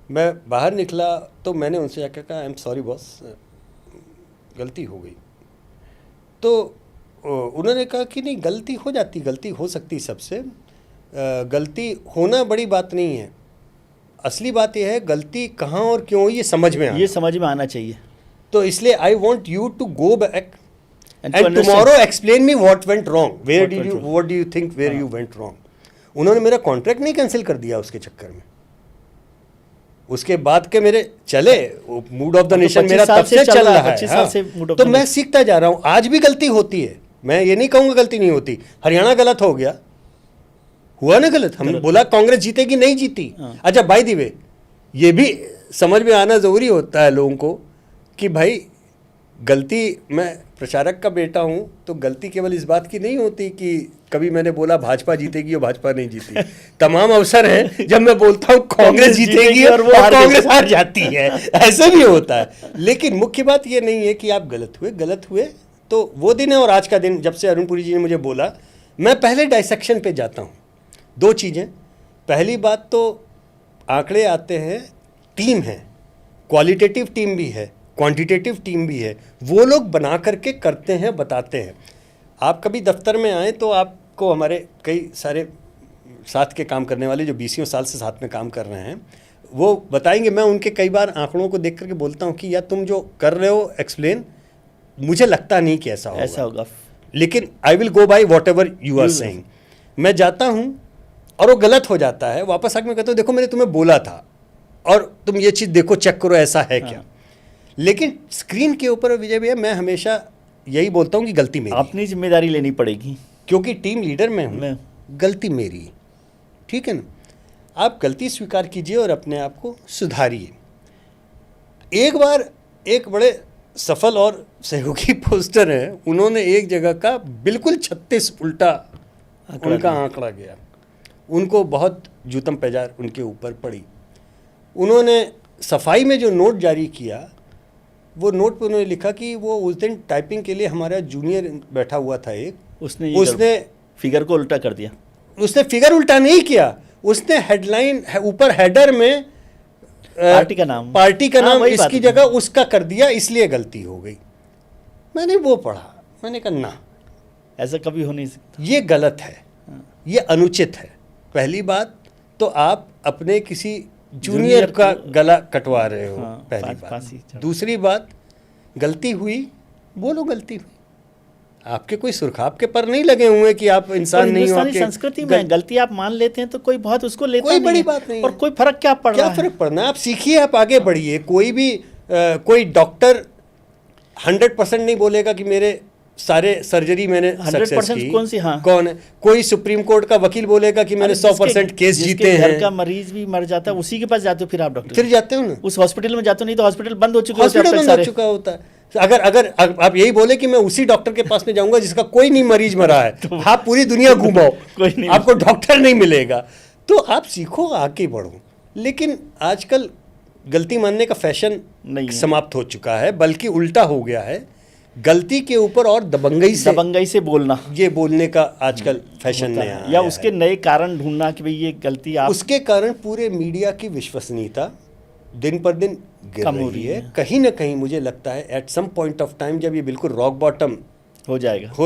मैं बाहर निकला तो मैंने उनसे जाकर कहा, आई एम सॉरी बॉस, गलती हो गई। तो उन्होंने कहा कि नहीं, गलती हो जाती, गलती हो सकती सबसे, गलती होना बड़ी बात नहीं है, असली बात यह है गलती कहाँ और क्यों ये समझ में आना चाहिए। तो इसलिए I want you to go back and tomorrow explain me what went wrong, what do you think where you went wrong. उन्होंने मेरा कॉन्ट्रैक्ट नहीं कैंसिल कर दिया उसके चक्कर में, उसके बाद के मेरे चले, मूड ऑफ द नेशन मेरा तब से चल रहा है। हाँ। तो मैं सीखता जा रहा हूँ, आज भी गलती होती है, मैं ये नहीं कहूँगा गलती नहीं होती। हरियाणा गलत हो गया, हुआ ना गलत, हमने बोला कांग्रेस जीतेगी, नहीं जीती। अच्छा बाय द वे, ये भी समझ में आना ज़रूरी होता है लोगों को कि भाई गलती, मैं प्रचारक का बेटा हूँ, तो गलती केवल इस बात की नहीं होती कि कभी मैंने बोला भाजपा जीतेगी और भाजपा नहीं जीती। तमाम अवसर हैं जब मैं बोलता हूँ कांग्रेस जीतेगी और वो कांग्रेस हार जाती है, ऐसे भी होता है। लेकिन मुख्य बात ये नहीं है कि आप गलत हुए तो वो दिन है और आज का दिन। जब से अरुण पुरी जी ने मुझे बोला, मैं पहले डाइसेक्शन पे जाता हूँ। 2 चीज़ें, पहली बात तो आंकड़े आते हैं, टीम है, क्वालिटेटिव टीम भी है, क्वांटिटेटिव टीम भी है, वो लोग बना करके करते हैं, बताते हैं। आप कभी दफ्तर में आए तो आपको हमारे कई सारे साथ के काम करने वाले जो 20 साल से साथ में काम कर रहे हैं, वो बताएंगे। मैं उनके कई बार आंकड़ों को देख करके बोलता हूँ कि यार तुम जो कर रहे हो एक्सप्लेन, मुझे लगता नहीं कि ऐसा होगा, लेकिन I will go by whatever you are saying. मैं जाता हूँ और वो गलत हो जाता है, वापस आकर मैं कहता हूँ देखो मैंने तुम्हें बोला था और तुम ये चीज़ देखो, चेक करो ऐसा है क्या। लेकिन स्क्रीन के ऊपर विजय भैया मैं हमेशा यही बोलता हूँ कि गलती मेरी, अपनी जिम्मेदारी लेनी पड़ेगी, क्योंकि टीम लीडर मैं हूँ, गलती मेरी, ठीक है ना। आप गलती स्वीकार कीजिए और अपने आप को सुधारिए। एक बार एक बड़े सफल और सहयोगी पोस्टर हैं, उन्होंने एक जगह का बिल्कुल 36 उल्टा उनका आंकड़ा गया, उनको बहुत जूतम पैजार उनके ऊपर पड़ी। उन्होंने सफाई में जो नोट जारी किया वो नोट पे उन्होंने लिखा कि वो उस दिन टाइपिंग के लिए हमारा जूनियर बैठा हुआ था एक, उसने फिगर को उल्टा कर दिया। उसने फिगर उल्टा नहीं किया, उसने हेडलाइन ऊपर हेडर में पार्टी का नाम इसकी जगह उसका कर दिया, इसलिए गलती हो गई। मैंने वो पढ़ा, मैंने कहा ना, ऐसा कभी हो नहीं सकता, ये गलत है, ये अनुचित है। पहली बात तो आप अपने किसी जूनियर का गला कटवा रहे हो, पहली बात। दूसरी बात, गलती हुई, बोलो गलती हुई, आपके कोई सुरखाब के पर नहीं लगे हुए कि आप इंसान नहीं हो। आपके संस्कृति में गलती आप मान लेते हैं तो कोई बहुत उसको लेता कोई बड़ी बात नहीं, और कोई फर्क क्या पड़ रहा है? क्या फर्क पड़ना है? आप सीखिए, आप आगे बढ़िए। कोई भी कोई डॉक्टर 100% नहीं बोलेगा कि मेरे सारे सर्जरी मैंने सक्सेस की। कौन सी? हाँ, कौन है? कोई सुप्रीम कोर्ट का वकील बोलेगा कि मैंने 100% केस जीते हैं। घर का मरीज भी मर जाता है, उसी के पास जाते हो फिर आप डॉक्टर, फिर जाते हो ना उस हॉस्पिटल में जाते हो, नहीं तो हॉस्पिटल बंद हो चुका होता है। अगर आप यही बोले कि मैं उसी डॉक्टर के पास में जाऊंगा जिसका कोई नहीं मरीज मरा है, तो आप पूरी दुनिया घूमाओ, आपको डॉक्टर नहीं मिलेगा। तो आप सीखो, आगे बढ़ो। लेकिन आजकल गलती मानने का फैशन समाप्त हो चुका है, बल्कि उल्टा हो गया है। गलती के ऊपर और दबंगई से बोलना, ये बोलने का आजकल फैशन नया है, या उसके नए कारण ढूंढना कि भाई ये गलती आप। उसके कारण पूरे मीडिया की विश्वसनीयता दिन पर दिन गिर रही है। कहीं ना कहीं मुझे लगता है at some point of time जब ये बिल्कुल रॉक बॉटम हो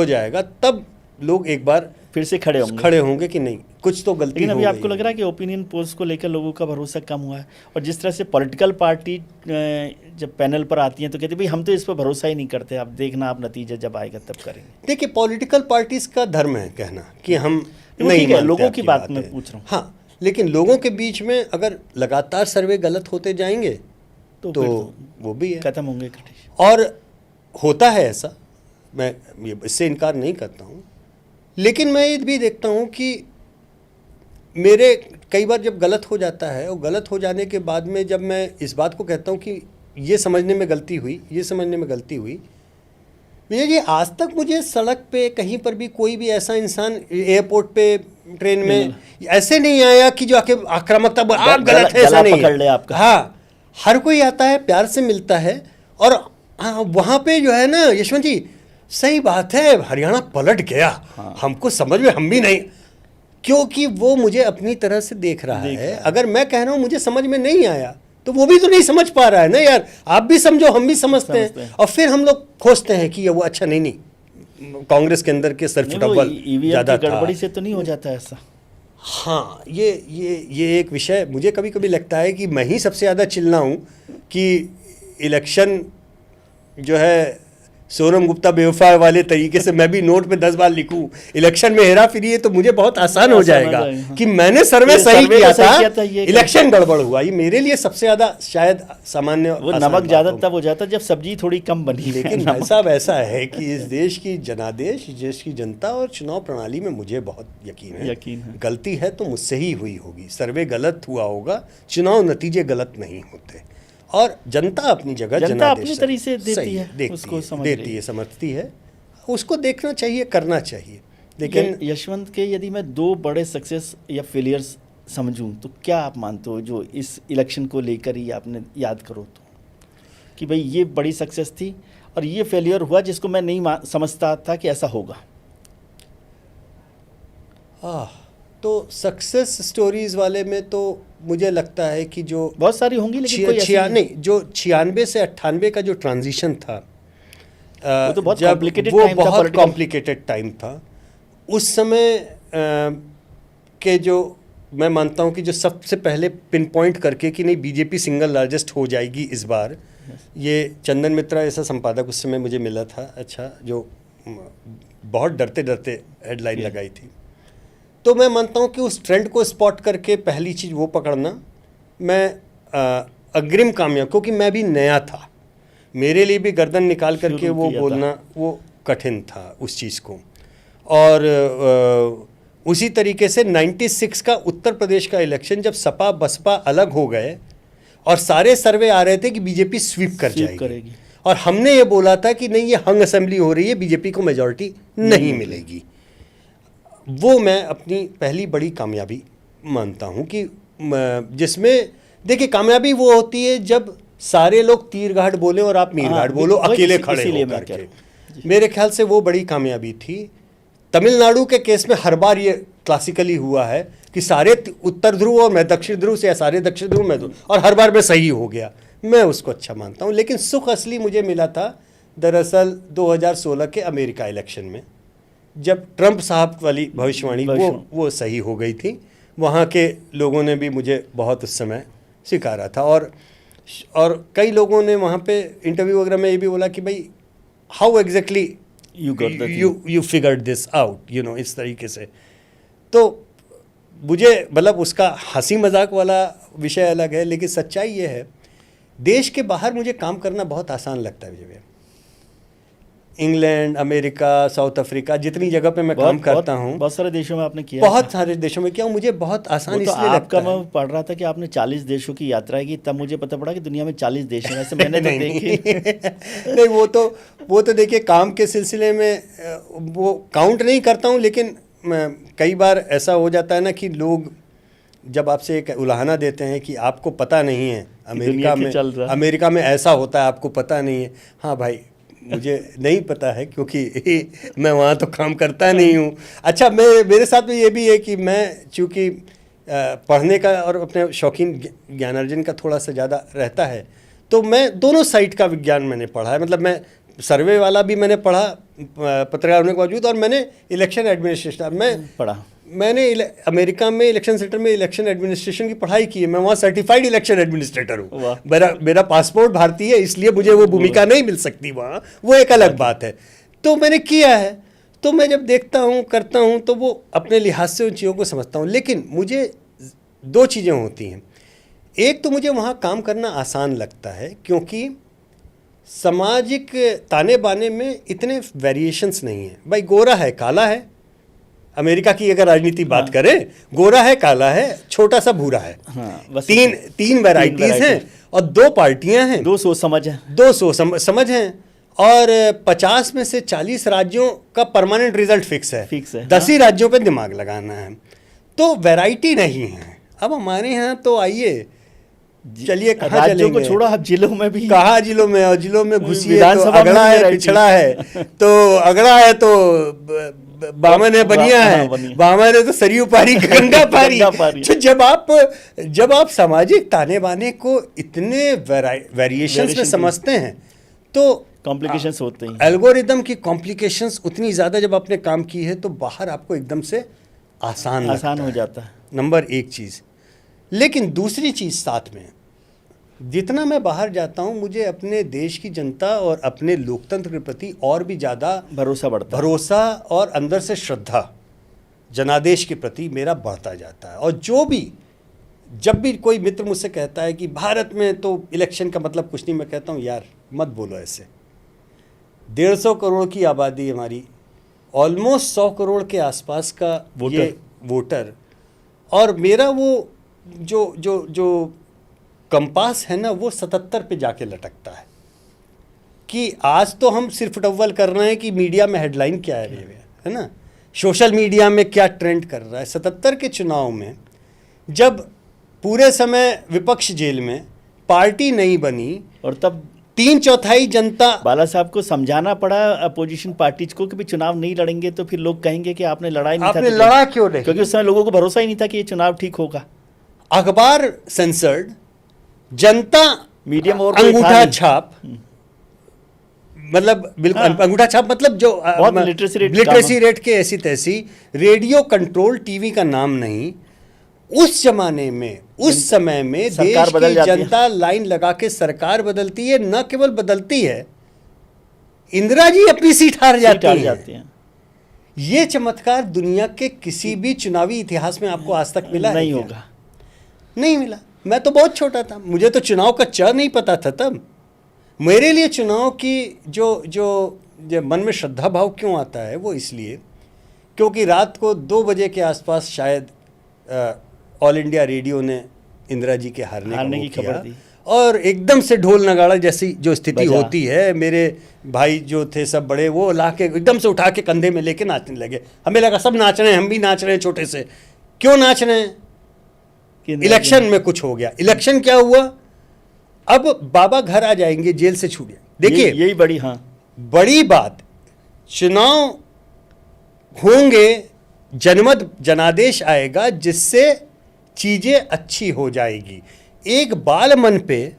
जाएगा तब लोग एक बार फिर से खड़े होंगे कि नहीं, कुछ तो गलती। लेकिन अभी आपको लग रहा है कि ओपिनियन पोल्स को लेकर लोगों का भरोसा कम हुआ है, और जिस तरह से पॉलिटिकल पार्टी जब पैनल पर आती हैं तो कहती है भाई हम तो इस पर भरोसा ही नहीं करते, आप देखना, आप नतीजा जब आएगा तब करेंगे। देखिए, पॉलिटिकल पार्टीज का धर्म है कहना कि हम नहीं मानते, लोगों की बात मैं पूछ रहा हूँ। हाँ, लेकिन लोगों के बीच में अगर लगातार सर्वे गलत होते जाएंगे तो वो भी है, खत्म होंगे। और होता है ऐसा, मैं इससे इनकार नहीं करता हूँ। लेकिन मैं ये भी देखता हूँ कि मेरे कई बार जब गलत हो जाता है, और गलत हो जाने के बाद में जब मैं इस बात को कहता हूँ कि ये समझने में गलती हुई, भैया जी आज तक मुझे सड़क पे कहीं पर भी कोई भी ऐसा इंसान, एयरपोर्ट पे, ट्रेन में ऐसे नहीं आया कि जो आके आक्रामकता आप गलत है, ऐसा नहीं है आपका। हाँ, हर कोई आता है, प्यार से मिलता है। और वहाँ पे जो है ना यशवंत जी, सही बात है, हरियाणा पलट गया। हाँ। हमको समझ में हम भी नहीं, क्योंकि वो मुझे अपनी तरह से देख रहा है। अगर मैं कह रहा हूँ मुझे समझ में नहीं आया, तो वो भी तो नहीं समझ पा रहा है ना यार। आप भी समझो, हम भी समझते हैं। और फिर हम लोग खोजते हैं कि ये वो अच्छा नहीं, कांग्रेस के अंदर के सिर्फ डबल ज्यादा गड़बड़ी से तो नहीं हो जाता ऐसा। हाँ, ये एक विषय मुझे कभी कभी लगता है कि मैं ही सबसे ज़्यादा चिल्लाऊं कि इलेक्शन जो है सोनम गुप्ता बेवफा वाले तरीके से मैं भी नोट पे 10 बार लिखूं इलेक्शन में हेरा फेरी है, तो मुझे बहुत आसान हो जाएगा कि मैंने सर्वे सही किया था, इलेक्शन गड़बड़ हुआ। ये मेरे लिए सबसे ज़्यादा शायद सामान्य, वो नमक ज़्यादा तब हो जाता जब सब्जी थोड़ी कम बनी। लेकिन भाई साहब ऐसा है कि इस देश की जनादेश, देश की जनता और चुनाव प्रणाली में मुझे बहुत यकीन है। गलती है तो मुझसे ही हुई होगी, सर्वे गलत हुआ होगा, चुनाव नतीजे गलत नहीं होते। और जनता अपनी जगह, जनता अपनी तरीके से देती है, समझती है, उसको देखना चाहिए, करना चाहिए। लेकिन यशवंत के यदि मैं 2 बड़े सक्सेस या फेलियर्स समझूं तो क्या आप मानते हो जो इस इलेक्शन को लेकर ही आपने याद करो तो, कि भाई ये बड़ी सक्सेस थी और ये फेलियर हुआ जिसको मैं नहीं समझता था कि ऐसा होगा? तो सक्सेस स्टोरीज वाले में तो मुझे लगता है कि जो बहुत सारी होंगी, लेकिन कोई ऐसी नहीं, जो 96 से 98 का जो ट्रांजिशन था, वो तो बहुत कॉम्प्लिकेटेड टाइम था। उस समय के जो मैं मानता हूँ कि जो सबसे पहले पिन पॉइंट करके कि नहीं बीजेपी सिंगल लार्जेस्ट हो जाएगी इस बार, ये चंदन मित्रा ऐसा संपादक उस समय मुझे मिला था, अच्छा, जो बहुत डरते डरते हेडलाइन लगाई थी। तो मैं मानता हूँ कि उस ट्रेंड को स्पॉट करके पहली चीज़ वो पकड़ना, मैं अग्रिम कामयाब, क्योंकि मैं भी नया था, मेरे लिए भी गर्दन निकाल करके वो बोलना वो कठिन था उस चीज़ को। और उसी तरीके से 96 का उत्तर प्रदेश का इलेक्शन, जब सपा बसपा अलग हो गए और सारे सर्वे आ रहे थे कि बीजेपी स्वीप करेगी, और हमने ये बोला था कि नहीं, ये हंग असेंबली हो रही है, बीजेपी को मेजॉरिटी नहीं मिलेगी। वो मैं अपनी पहली बड़ी कामयाबी मानता हूँ कि जिसमें देखिए कामयाबी वो होती है जब सारे लोग तीर घाट बोले और आप मीर घाट बोलो, अकेले खड़े हो करके। मेरे ख्याल से वो बड़ी कामयाबी थी। तमिलनाडु के केस में हर बार ये क्लासिकली हुआ है कि सारे उत्तर ध्रुव और मैं दक्षिण ध्रुव से, या सारे दक्षिण ध्रुव में, और हर बार मैं सही हो गया। मैं उसको अच्छा मानता हूँ। लेकिन सुख असली मुझे मिला था दरअसल 2016 के अमेरिका इलेक्शन में, जब ट्रंप साहब वाली भविष्यवाणी वो सही हो गई थी। वहाँ के लोगों ने भी मुझे बहुत उस समय स्वीकारा था, और कई लोगों ने वहाँ पे इंटरव्यू वगैरह में ये भी बोला कि भाई how exactly you figured this out, you know, इस तरीके से। तो मुझे मतलब उसका हंसी मजाक वाला विषय अलग है, लेकिन सच्चाई ये है, देश के बाहर मुझे काम करना बहुत आसान लगता है विजय भैया। इंग्लैंड, अमेरिका, साउथ अफ्रीका, जितनी जगह पे मैं काम करता हूँ, बहुत सारे देशों में आपने किया, बहुत सारे देशों में किया हूँ, मुझे बहुत आसान इसलिए लगता है। मैं पढ़ रहा था कि आपने 40 देशों की यात्रा की, तब मुझे पता पड़ा कि दुनिया में 40 देश हैं। वैसे मैंने तो देखे नहीं, वो तो देखिए काम के सिलसिले में वो काउंट नहीं करता हूँ, लेकिन कई बार ऐसा हो जाता है ना कि लोग जब आपसे एक उलाहना देते हैं कि आपको पता नहीं है अमेरिका में ऐसा होता है, आपको पता नहीं है। हाँ भाई, मुझे नहीं पता है, क्योंकि मैं वहाँ तो काम करता नहीं हूँ। अच्छा, मेरे साथ में ये भी है कि मैं चूँकि पढ़ने का और अपने शौकीन ज्ञानार्जन का थोड़ा सा ज़्यादा रहता है, तो मैं दोनों साइड का विज्ञान मैंने पढ़ा है। मतलब मैं सर्वे वाला भी मैंने पढ़ा पत्रकार होने के बावजूद, और मैंने इलेक्शन एडमिनिस्ट्रेशन मैंने अमेरिका में इलेक्शन सेंटर में इलेक्शन एडमिनिस्ट्रेशन की पढ़ाई की है। मैं वहाँ सर्टिफाइड इलेक्शन एडमिनिस्ट्रेटर हूँ। मेरा पासपोर्ट भारतीय है, इसलिए मुझे वो भूमिका नहीं मिल सकती वहाँ, वो एक अलग बात है। तो मैंने किया है, तो मैं जब देखता हूँ, करता हूँ, तो वो अपने लिहाज से उन चीज़ों को समझता हूँ। लेकिन मुझे दो चीज़ें होती हैं। एक तो मुझे वहाँ काम करना आसान लगता है, क्योंकि सामाजिक ताने बाने में इतने वेरिएशंस नहीं है। भाई गोरा है, काला है, अमेरिका की अगर राजनीति बात करें, गोरा है, काला है, छोटा सा भूरा है, तीन वैरायटीज हैं, और दो पार्टियां हैं, दो सोच समझ है, समझ हैं, और 50 में से 40 राज्यों का परमानेंट रिजल्ट फिक्स है। 10 ही राज्यों पे दिमाग लगाना है, तो वैरायटी नहीं है। अब हमारे यहाँ तो आइए, चलिए कहाँ चलेंगे, को छोड़ो, आप जिलों में भी, कहाँ जिलों में, और जिलों में घुसिए तो अगड़ा है, पिछड़ा है, तो अगड़ा है तो बामन है, बनिया है, बामन है तो सरयू पारी, गंगा पारी। तो जब आप सामाजिक ताने बाने को इतने वेरिएशंस में समझते हैं, तो कॉम्प्लिकेशंस होते हैं। एल्गोरिदम की कॉम्प्लिकेशंस उतनी ज़्यादा जब आपने काम की है, तो बाहर आपको एकदम से आसान हो जाता है। नंबर एक चीज़। लेकिन दूसरी चीज़ साथ में, जितना मैं बाहर जाता हूँ, मुझे अपने देश की जनता और अपने लोकतंत्र के प्रति और भी ज़्यादा भरोसा और अंदर से श्रद्धा जनादेश के प्रति मेरा बढ़ता जाता है। और जब भी कोई मित्र मुझसे कहता है कि भारत में तो इलेक्शन का मतलब कुछ नहीं, मैं कहता हूँ यार मत बोलो ऐसे। 150 करोड़ की आबादी हमारी, ऑलमोस्ट 100 करोड़ के आसपास का वोटर, और मेरा वो जो कंपास है ना, वो 77 पे जाके लटकता है कि आज तो हम सिर्फ टव्वल कर रहे हैं कि मीडिया में हेडलाइन क्या है ना, सोशल मीडिया में क्या ट्रेंड कर रहा है। 77 के चुनाव में जब पूरे समय विपक्ष जेल में, पार्टी नहीं बनी, और तब 3/4 जनता, बाला साहब को समझाना पड़ा अपोजिशन पार्टीज को कि भी चुनाव नहीं लड़ेंगे तो फिर लोग कहेंगे कि आपने लड़ाई नहीं, आपने लड़ा क्यों नहीं, क्योंकि उस समय लोगों को भरोसा ही नहीं था कि ये चुनाव ठीक होगा। अखबार सेंसर्ड, जनता मीडियम और अंगूठा छाप, मतलब बिल्कुल अंगूठा छाप, मतलब जो लिटरेसी रेट के ऐसी तैसी, रेडियो कंट्रोल, टीवी का नाम नहीं। उस जमाने में, उस समय में देश की जनता लाइन लगा के सरकार बदलती है, न केवल बदलती है, इंदिरा जी अपनी सीट हार जाती हैं। ये चमत्कार दुनिया के किसी भी चुनावी इतिहास में आपको आज तक मिला नहीं होगा, नहीं मिला। मैं तो बहुत छोटा था, मुझे तो चुनाव का च नहीं पता था तब। मेरे लिए चुनाव की जो मन में श्रद्धा भाव क्यों आता है, वो इसलिए क्योंकि रात को 2 बजे के आसपास शायद ऑल इंडिया रेडियो ने इंदिरा जी के हारने की खबर दी, और एकदम से ढोल नगाड़ा जैसी जो स्थिति होती है, मेरे भाई जो थे सब बड़े, वो ला के एकदम से उठा के कंधे में लेके नाचने लगे। हमें लगा सब नाच रहे हैं, हम भी नाच रहे हैं छोटे से। क्यों नाच रहे हैं? इलेक्शन में कुछ हो गया। इलेक्शन क्या हुआ? अब बाबा घर आ जाएंगे जेल से छूट जाएंगे। देखिए यही बड़ी, हाँ, बड़ी बात, चुनाव होंगे, जनमत जनादेश आएगा जिससे चीजें अच्छी हो जाएगी। एक बाल मन पे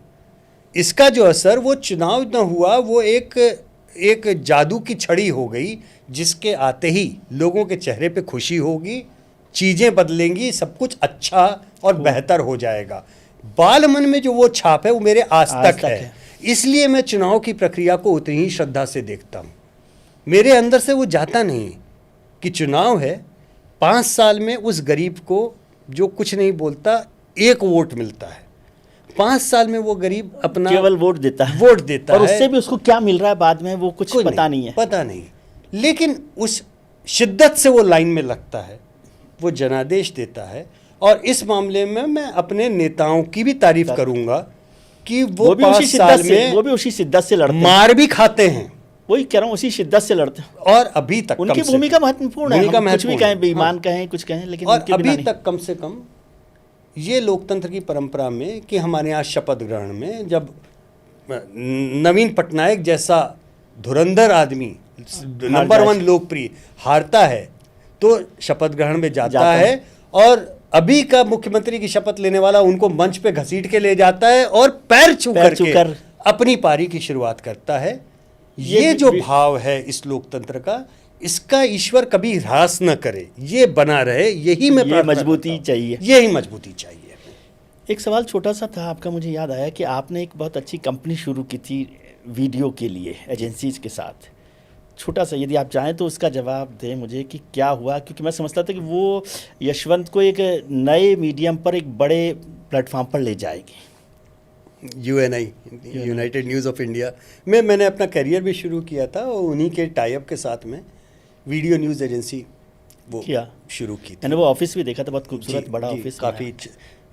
इसका जो असर, वो चुनाव न हुआ, वो एक जादू की छड़ी हो गई जिसके आते ही लोगों के चेहरे पे खुशी होगी, चीजें बदलेंगी, सब कुछ अच्छा और बेहतर हो जाएगा। बाल मन में जो वो छाप है वो मेरे आज तक है। इसलिए मैं चुनाव की प्रक्रिया को उतनी ही श्रद्धा से देखता हूँ। मेरे अंदर से वो जाता नहीं कि चुनाव है, 5 साल में उस गरीब को जो कुछ नहीं बोलता 1 वोट मिलता है, 5 साल में वो गरीब अपना केवल वोट देता है, और उससे भी उसको क्या मिल रहा है बाद में वो कुछ पता नहीं है, पता नहीं। लेकिन उस शिद्दत से वो लाइन में लगता है, वो जनादेश देता है। और इस मामले में मैं अपने नेताओं की भी तारीफ करूंगा कि वो 5 साल में वो भी उसी शिद्दत से लड़ते हैं, मार भी खाते हैं, वही कह रहा हूँ, उसी शिद्दत से लड़ते हैं। और अभी तक उनकी भूमिका महत्वपूर्ण है, हम कुछ भी कहें, बेईमान कहें, कुछ कहें, लेकिन और अभी तक कम से कम ये लोकतंत्र की परंपरा में कि हमारे यहाँ शपथ ग्रहण में जब नवीन पटनायक जैसा धुरंधर आदमी, नंबर 1 लोकप्रिय, हारता है तो शपथ ग्रहण में जाता है, और अभी का मुख्यमंत्री की शपथ लेने वाला उनको मंच पे घसीट के ले जाता है और पैर छू करके अपनी पारी की शुरुआत करता है। ये जो भाव है इस लोकतंत्र का, इसका ईश्वर कभी ह्रास न करे, ये बना रहे, यही मैं प्रार्थना करता हूं। मजबूती चाहिए, यही मजबूती चाहिए। एक सवाल छोटा सा था आपका, मुझे याद आया कि आपने एक बहुत अच्छी कंपनी शुरू की थी वीडियो के लिए एजेंसीज के साथ। छोटा सा, यदि आप चाहें तो उसका जवाब दें मुझे कि क्या हुआ, क्योंकि मैं समझता था कि वो यशवंत को एक नए मीडियम पर, एक बड़े प्लेटफॉर्म पर ले जाएगी। UNI, United news of India में मैंने अपना करियर भी शुरू किया था, और उन्हीं के टाइप के साथ में वीडियो न्यूज़ एजेंसी वो किया, शुरू की थी। मैंने वो ऑफिस भी देखा था, बहुत खूबसूरत बड़ा ऑफिस, काफ़ी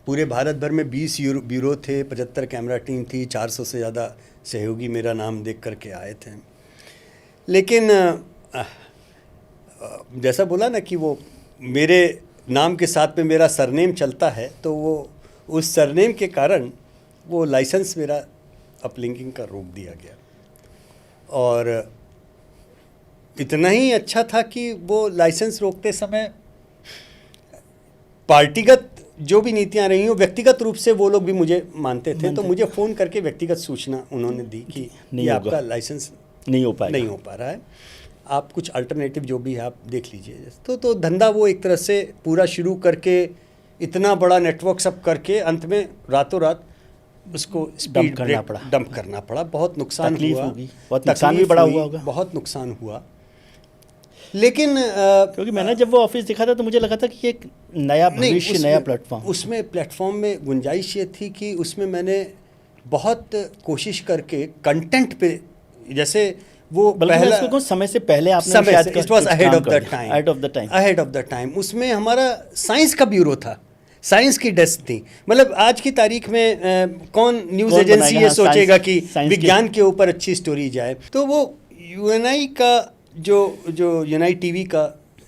पूरे भारत भर में 20 ब्यूरो थे, 75 कैमरा टीम थी, 400 से ज़्यादा सहयोगी मेरा नाम देख करके आए थे। लेकिन जैसा बोला ना कि वो मेरे नाम के साथ में मेरा सरनेम चलता है, तो वो उस सरनेम के कारण वो लाइसेंस मेरा अपलिंकिंग का रोक दिया गया। और इतना ही अच्छा था कि वो लाइसेंस रोकते समय पार्टीगत जो भी नीतियां रही हो, व्यक्तिगत रूप से वो लोग भी मुझे मानते थे, तो मुझे फ़ोन करके व्यक्तिगत सूचना उन्होंने दी कि ये आपका लाइसेंस नहीं हो पा रहा है, आप कुछ अल्टरनेटिव जो भी है आप देख लीजिए। तो धंधा वो एक तरह से पूरा शुरू करके, इतना बड़ा नेटवर्क सब करके, अंत में रातों रात उसको स्पीड ब्रेक डंप करना पड़ा। बहुत नुकसान हुआ, बहुत नुकसान भी बड़ा हुआ होगा, बहुत नुकसान हुआ। लेकिन क्योंकि मैंने जब वो ऑफिस देखा था तो मुझे लगा था कि एक नया भविष्य, नया प्लेटफॉर्म, उसमें प्लेटफॉर्म में गुंजाइश ये थी कि उसमें मैंने बहुत कोशिश करके कंटेंट पे, जैसे वो पहला समय से पहले आपने it was ahead of the time. उसमें हमारा साइंस का ब्यूरो था, साइंस की डेस्क थी। मतलब आज की तारीख में कौन न्यूज़ एजेंसी ये सोचेगा कि विज्ञान के ऊपर अच्छी स्टोरी जाए। तो वो UNI का जो यूनाइट टीवी का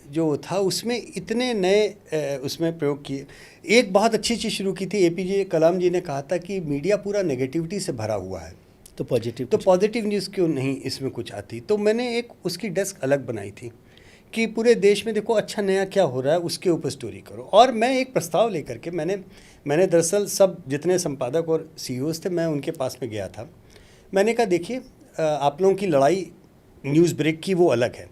जो था, उसमें इतने नए उसमें प्रयोग किए। एक बहुत अच्छी चीज़ शुरू की थी, APJ कलाम जी ने कहा था कि मीडिया पूरा नेगेटिविटी से भरा हुआ है, तो पॉजिटिव न्यूज़ क्यों नहीं इसमें कुछ आती। तो मैंने एक उसकी डेस्क अलग बनाई थी कि पूरे देश में देखो अच्छा नया क्या हो रहा है, उसके ऊपर स्टोरी करो। और मैं एक प्रस्ताव लेकर के मैंने दरअसल सब जितने संपादक और CEOs थे, मैं उनके पास में गया था। मैंने कहा देखिए, आप लोगों की लड़ाई न्यूज़ ब्रेक की वो अलग है,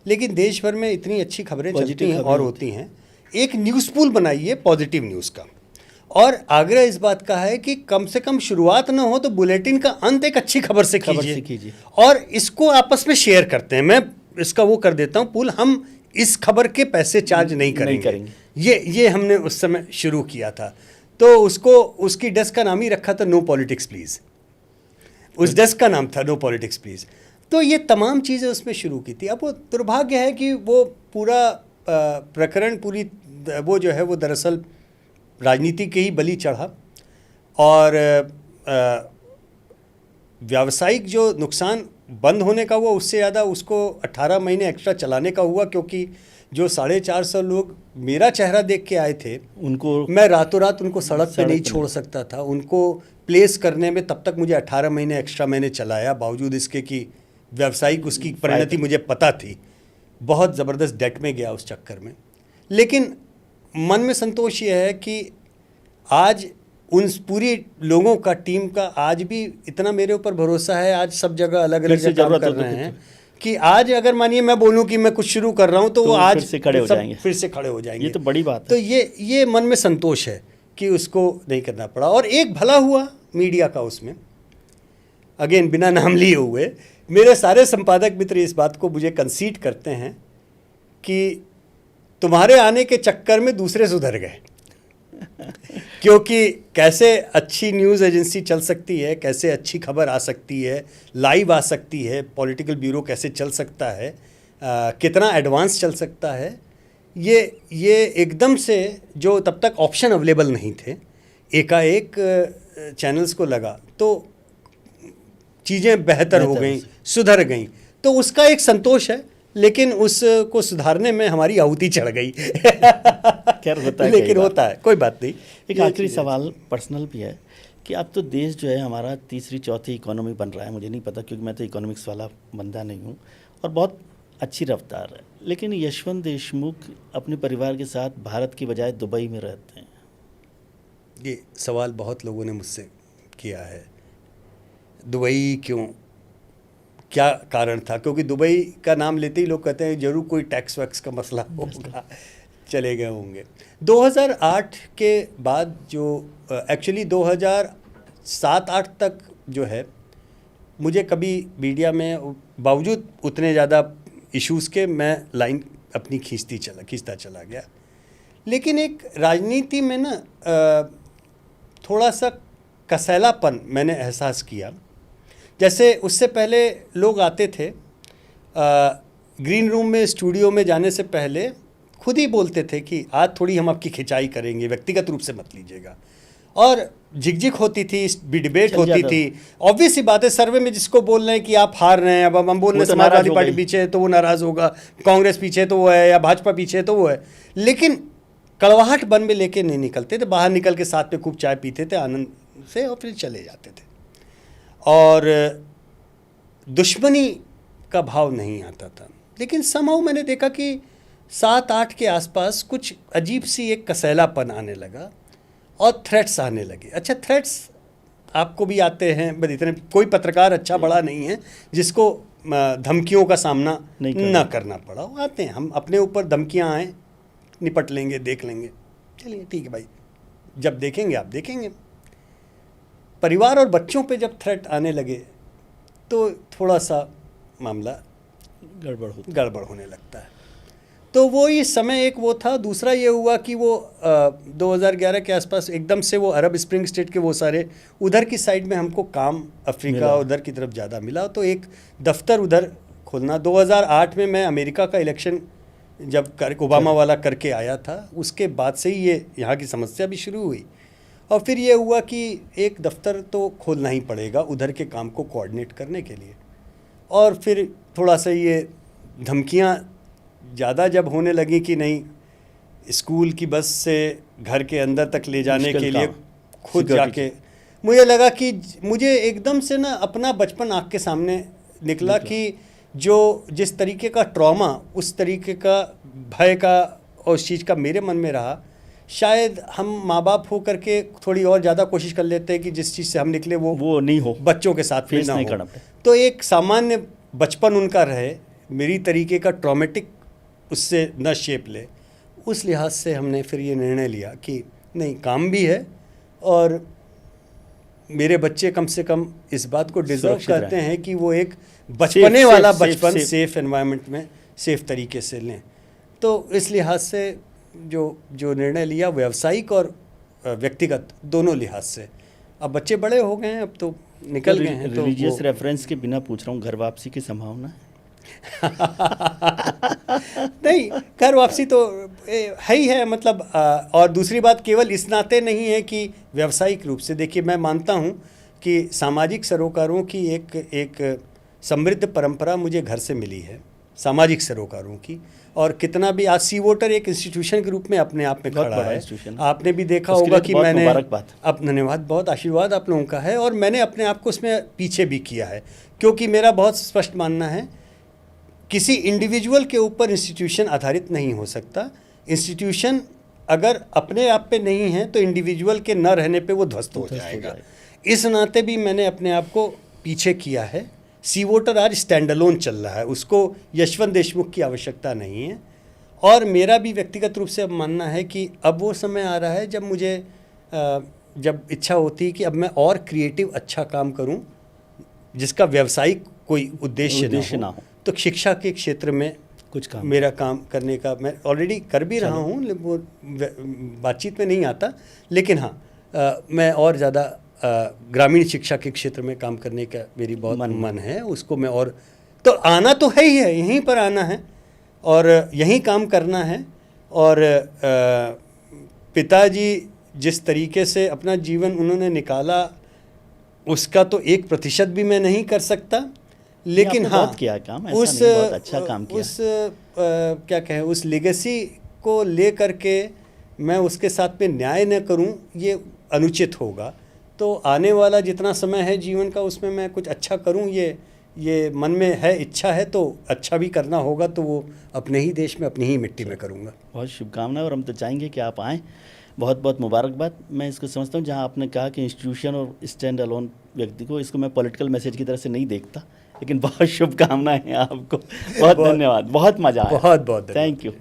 लेकिन देश भर में इतनी अच्छी खबरें चलती हैं और होती हैं, एक न्यूज़ पूल बनाइए पॉजिटिव न्यूज़ का। और आग्रह इस बात का है कि कम से कम शुरुआत ना हो तो बुलेटिन का अंत एक अच्छी खबर से कीजिए, और इसको आपस में शेयर करते हैं। मैं इसका वो कर देता हूँ पूल, हम इस खबर के पैसे चार्ज नहीं करेंगे। ये हमने उस समय शुरू किया था। तो उसकी डेस्क का नाम ही रखा था नो पॉलिटिक्स प्लीज़, उस डेस्क का नाम था नो पॉलिटिक्स प्लीज़। तो ये तमाम चीज़ें उसमें शुरू की थी। अब वो दुर्भाग्य है कि वो पूरा प्रकरण, पूरी वो जो है वो दरअसल राजनीति के ही बलि चढ़ा, और व्यावसायिक जो नुकसान बंद होने का हुआ, उससे ज़्यादा उसको 18 महीने एक्स्ट्रा चलाने का हुआ, क्योंकि जो 450 लोग मेरा चेहरा देख के आए थे, उनको मैं रातों रात उनको सड़क पे नहीं छोड़ सकता था। उनको प्लेस करने में तब तक मुझे 18 महीने एक्स्ट्रा मैंने चलाया, बावजूद इसके कि व्यावसायिक उसकी परिणति मुझे पता थी। बहुत ज़बरदस्त डेट में गया उस चक्कर में, लेकिन मन में संतोष ये है कि आज उन पूरी लोगों का, टीम का आज भी इतना मेरे ऊपर भरोसा है। आज सब जगह अलग अलग जगह काम कर रहे हैं कि आज अगर मानिए मैं बोलूं कि मैं कुछ शुरू कर रहा हूं तो वो आज फिर से खड़े हो जाएंगे। ये तो बड़ी बात है। तो ये मन में संतोष है कि उसको नहीं करना पड़ा। और एक भला हुआ मीडिया का उसमें, अगेन बिना नाम लिए हुए, मेरे सारे संपादक मित्र इस बात को मुझे कंसीड करते हैं कि तुम्हारे आने के चक्कर में दूसरे सुधर गए। क्योंकि कैसे अच्छी न्यूज़ एजेंसी चल सकती है, कैसे अच्छी खबर आ सकती है, लाइव आ सकती है, पॉलिटिकल ब्यूरो कैसे चल सकता है, कितना एडवांस चल सकता है, ये एकदम से, जो तब तक ऑप्शन अवेलेबल नहीं थे, एकाएक चैनल्स को लगा तो चीज़ें बेहतर हो गई, सुधर गई। तो उसका एक संतोष है, लेकिन उसको सुधारने में हमारी आहुति चढ़ गई। खैर होता है, लेकिन होता है, कोई बात नहीं। एक आखिरी सवाल पर्सनल भी है कि अब तो देश जो है हमारा तीसरी चौथी इकोनॉमी बन रहा है, मुझे नहीं पता क्योंकि मैं तो इकोनॉमिक्स वाला बंदा नहीं हूँ, और बहुत अच्छी रफ्तार है, लेकिन यशवंत देशमुख अपने परिवार के साथ भारत की बजाय दुबई में रहते हैं। ये सवाल बहुत लोगों ने मुझसे किया है, दुबई क्यों, क्या कारण था? क्योंकि दुबई का नाम लेते ही लोग कहते हैं जरूर कोई टैक्स वैक्स का मसला होगा, चले गए होंगे। 2008 के बाद जो एक्चुअली 2007-8 तक जो है, मुझे कभी मीडिया में, बावजूद उतने ज़्यादा इश्यूज़ के, मैं लाइन अपनी खींचता चला गया। लेकिन एक राजनीति में ना थोड़ा सा कसैलापन मैंने एहसास किया। जैसे उससे पहले लोग आते थे ग्रीन रूम में, स्टूडियो में जाने से पहले खुद ही बोलते थे कि आज थोड़ी हम आपकी खिंचाई करेंगे, व्यक्तिगत रूप से मत लीजिएगा। और झिकझिक होती थी, डिबेट होती थी। ऑब्वियस सी बात है, सर्वे में जिसको बोल रहे हैं कि आप हार रहे हैं, अब हम बोल रहे हैं समाजवादी पार्टी पीछे है तो वो नाराज़ होगा, कांग्रेस पीछे तो वो है, या भाजपा पीछे तो वो है। लेकिन कड़वाहट बन में लेके नहीं निकलते थे, बाहर निकल के साथ में खूब चाय पीते थे आनंद से और फिर चले जाते थे। और दुश्मनी का भाव नहीं आता था। लेकिन समहाउ मैंने देखा कि 7-8 के आसपास कुछ अजीब सी एक कसैलापन आने लगा और थ्रेट्स आने लगे। अच्छा, थ्रेट्स आपको भी आते हैं, बस इतने कोई पत्रकार अच्छा बड़ा नहीं है जिसको धमकियों का सामना ना करना पड़ा। वो आते हैं, हम अपने ऊपर धमकियां आए, निपट लेंगे, देख लेंगे, चलिए ठीक है भाई, जब देखेंगे आप देखेंगे। परिवार और बच्चों पे जब थ्रेट आने लगे तो थोड़ा सा मामला गड़बड़ होने लगता है। तो वो ये समय एक वो था। दूसरा ये हुआ कि वो 2011 के आसपास एकदम से वो अरब स्प्रिंग स्टेट के वो सारे उधर की साइड में हमको काम, अफ्रीका उधर की तरफ ज़्यादा मिला, तो एक दफ्तर उधर खोलना। 2008 में मैं अमेरिका का इलेक्शन जब ओबामा वाला करके आया था, उसके बाद से ही ये यहाँ की समस्या भी शुरू हुई। और फिर ये हुआ कि एक दफ्तर तो खोलना ही पड़ेगा उधर के काम को कोऑर्डिनेट करने के लिए। और फिर थोड़ा सा ये धमकियाँ ज़्यादा जब होने लगी कि नहीं, स्कूल की बस से घर के अंदर तक ले जाने के लिए खुद जाके, मुझे लगा कि मुझे एकदम से ना अपना बचपन आँख के सामने निकला कि जो जिस तरीके का ट्रॉमा, उस तरीके का भय का और उस चीज़ का मेरे मन में रहा, शायद हम माँ बाप हो करके थोड़ी और ज़्यादा कोशिश कर लेते हैं कि जिस चीज़ से हम निकले वो नहीं हो, बच्चों के साथ में ना हो। तो एक सामान्य बचपन उनका रहे, मेरी तरीके का ट्रॉमेटिक उससे न शेप ले। उस लिहाज से हमने फिर ये निर्णय लिया कि नहीं, काम भी है और मेरे बच्चे कम से कम इस बात को डिजर्व करते हैं कि वो एक बचपने वाला बचपन सेफ एनवायरनमेंट में सेफ तरीके से लें। तो इस लिहाज से जो निर्णय लिया, व्यावसायिक और व्यक्तिगत दोनों लिहाज से। अब बच्चे बड़े हो गए हैं, अब तो निकल गए हैं। तो रिलीजियस रेफरेंस के बिना पूछ रहा हूँ, घर वापसी की संभावना है? नहीं, घर वापसी तो है ही है, मतलब और दूसरी बात केवल इस नाते नहीं है कि व्यावसायिक रूप से। देखिए, मैं मानता हूँ कि सामाजिक सरोकारों की एक समृद्ध परंपरा मुझे घर से मिली है। सामाजिक सरोकारों की। और कितना भी आज सी वोटर एक इंस्टीट्यूशन के रूप में अपने आप में खड़ा है। आपने भी देखा होगा कि मैंने धन्यवाद, बहुत आशीर्वाद आप लोगों का है, और मैंने अपने आप को उसमें पीछे भी किया है, क्योंकि मेरा बहुत स्पष्ट मानना है किसी इंडिविजुअल के ऊपर इंस्टीट्यूशन आधारित नहीं हो सकता। इंस्टीट्यूशन अगर अपने आप पे नहीं है तो इंडिविजुअल के न रहने पे वो ध्वस्त हो जाएगा। इस नाते भी मैंने अपने आप को पीछे किया है। सी वोटर आज स्टैंड अलोन चल रहा है, उसको यशवंत देशमुख की आवश्यकता नहीं है। और मेरा भी व्यक्तिगत रूप से अब मानना है कि अब वो समय आ रहा है जब मुझे जब इच्छा होती है कि अब मैं और क्रिएटिव अच्छा काम करूं जिसका व्यावसायिक कोई उद्देश्य ना हो। तो शिक्षा के क्षेत्र में कुछ काम, मेरा काम करने का मैं ऑलरेडी कर भी रहा हूँ, वो बातचीत में नहीं आता, लेकिन हाँ मैं और ज़्यादा ग्रामीण शिक्षा के क्षेत्र में काम करने का मेरी बहुत मन है। उसको मैं और तो आना तो है ही है, यहीं पर आना है और यहीं काम करना है। और पिताजी जिस तरीके से अपना जीवन उन्होंने निकाला उसका तो 1% भी मैं नहीं कर सकता, लेकिन हाँ बहुत किया काम, ऐसा नहीं, बहुत अच्छा काम किया। क्या कहें, उस लेगेसी को ले करके मैं उसके साथ पे न्याय न करूं ये अनुचित होगा। तो आने वाला जितना समय है जीवन का उसमें मैं कुछ अच्छा करूं, ये मन में है, इच्छा है, तो अच्छा भी करना होगा तो वो अपने ही देश में अपनी ही मिट्टी में करूंगा। बहुत शुभकामनाएं, और हम तो चाहेंगे कि आप आएँ। बहुत बहुत मुबारकबाद। मैं इसको समझता हूँ जहाँ आपने कहा कि इंस्टीट्यूशन और स्टैंड अलोन व्यक्ति को, इसको मैं पॉलिटिकल मैसेज की तरह से नहीं देखता, लेकिन बहुत शुभकामनाएं हैं आपको। बहुत धन्यवाद, बहुत मज़ा आया। बहुत बहुत थैंक यू।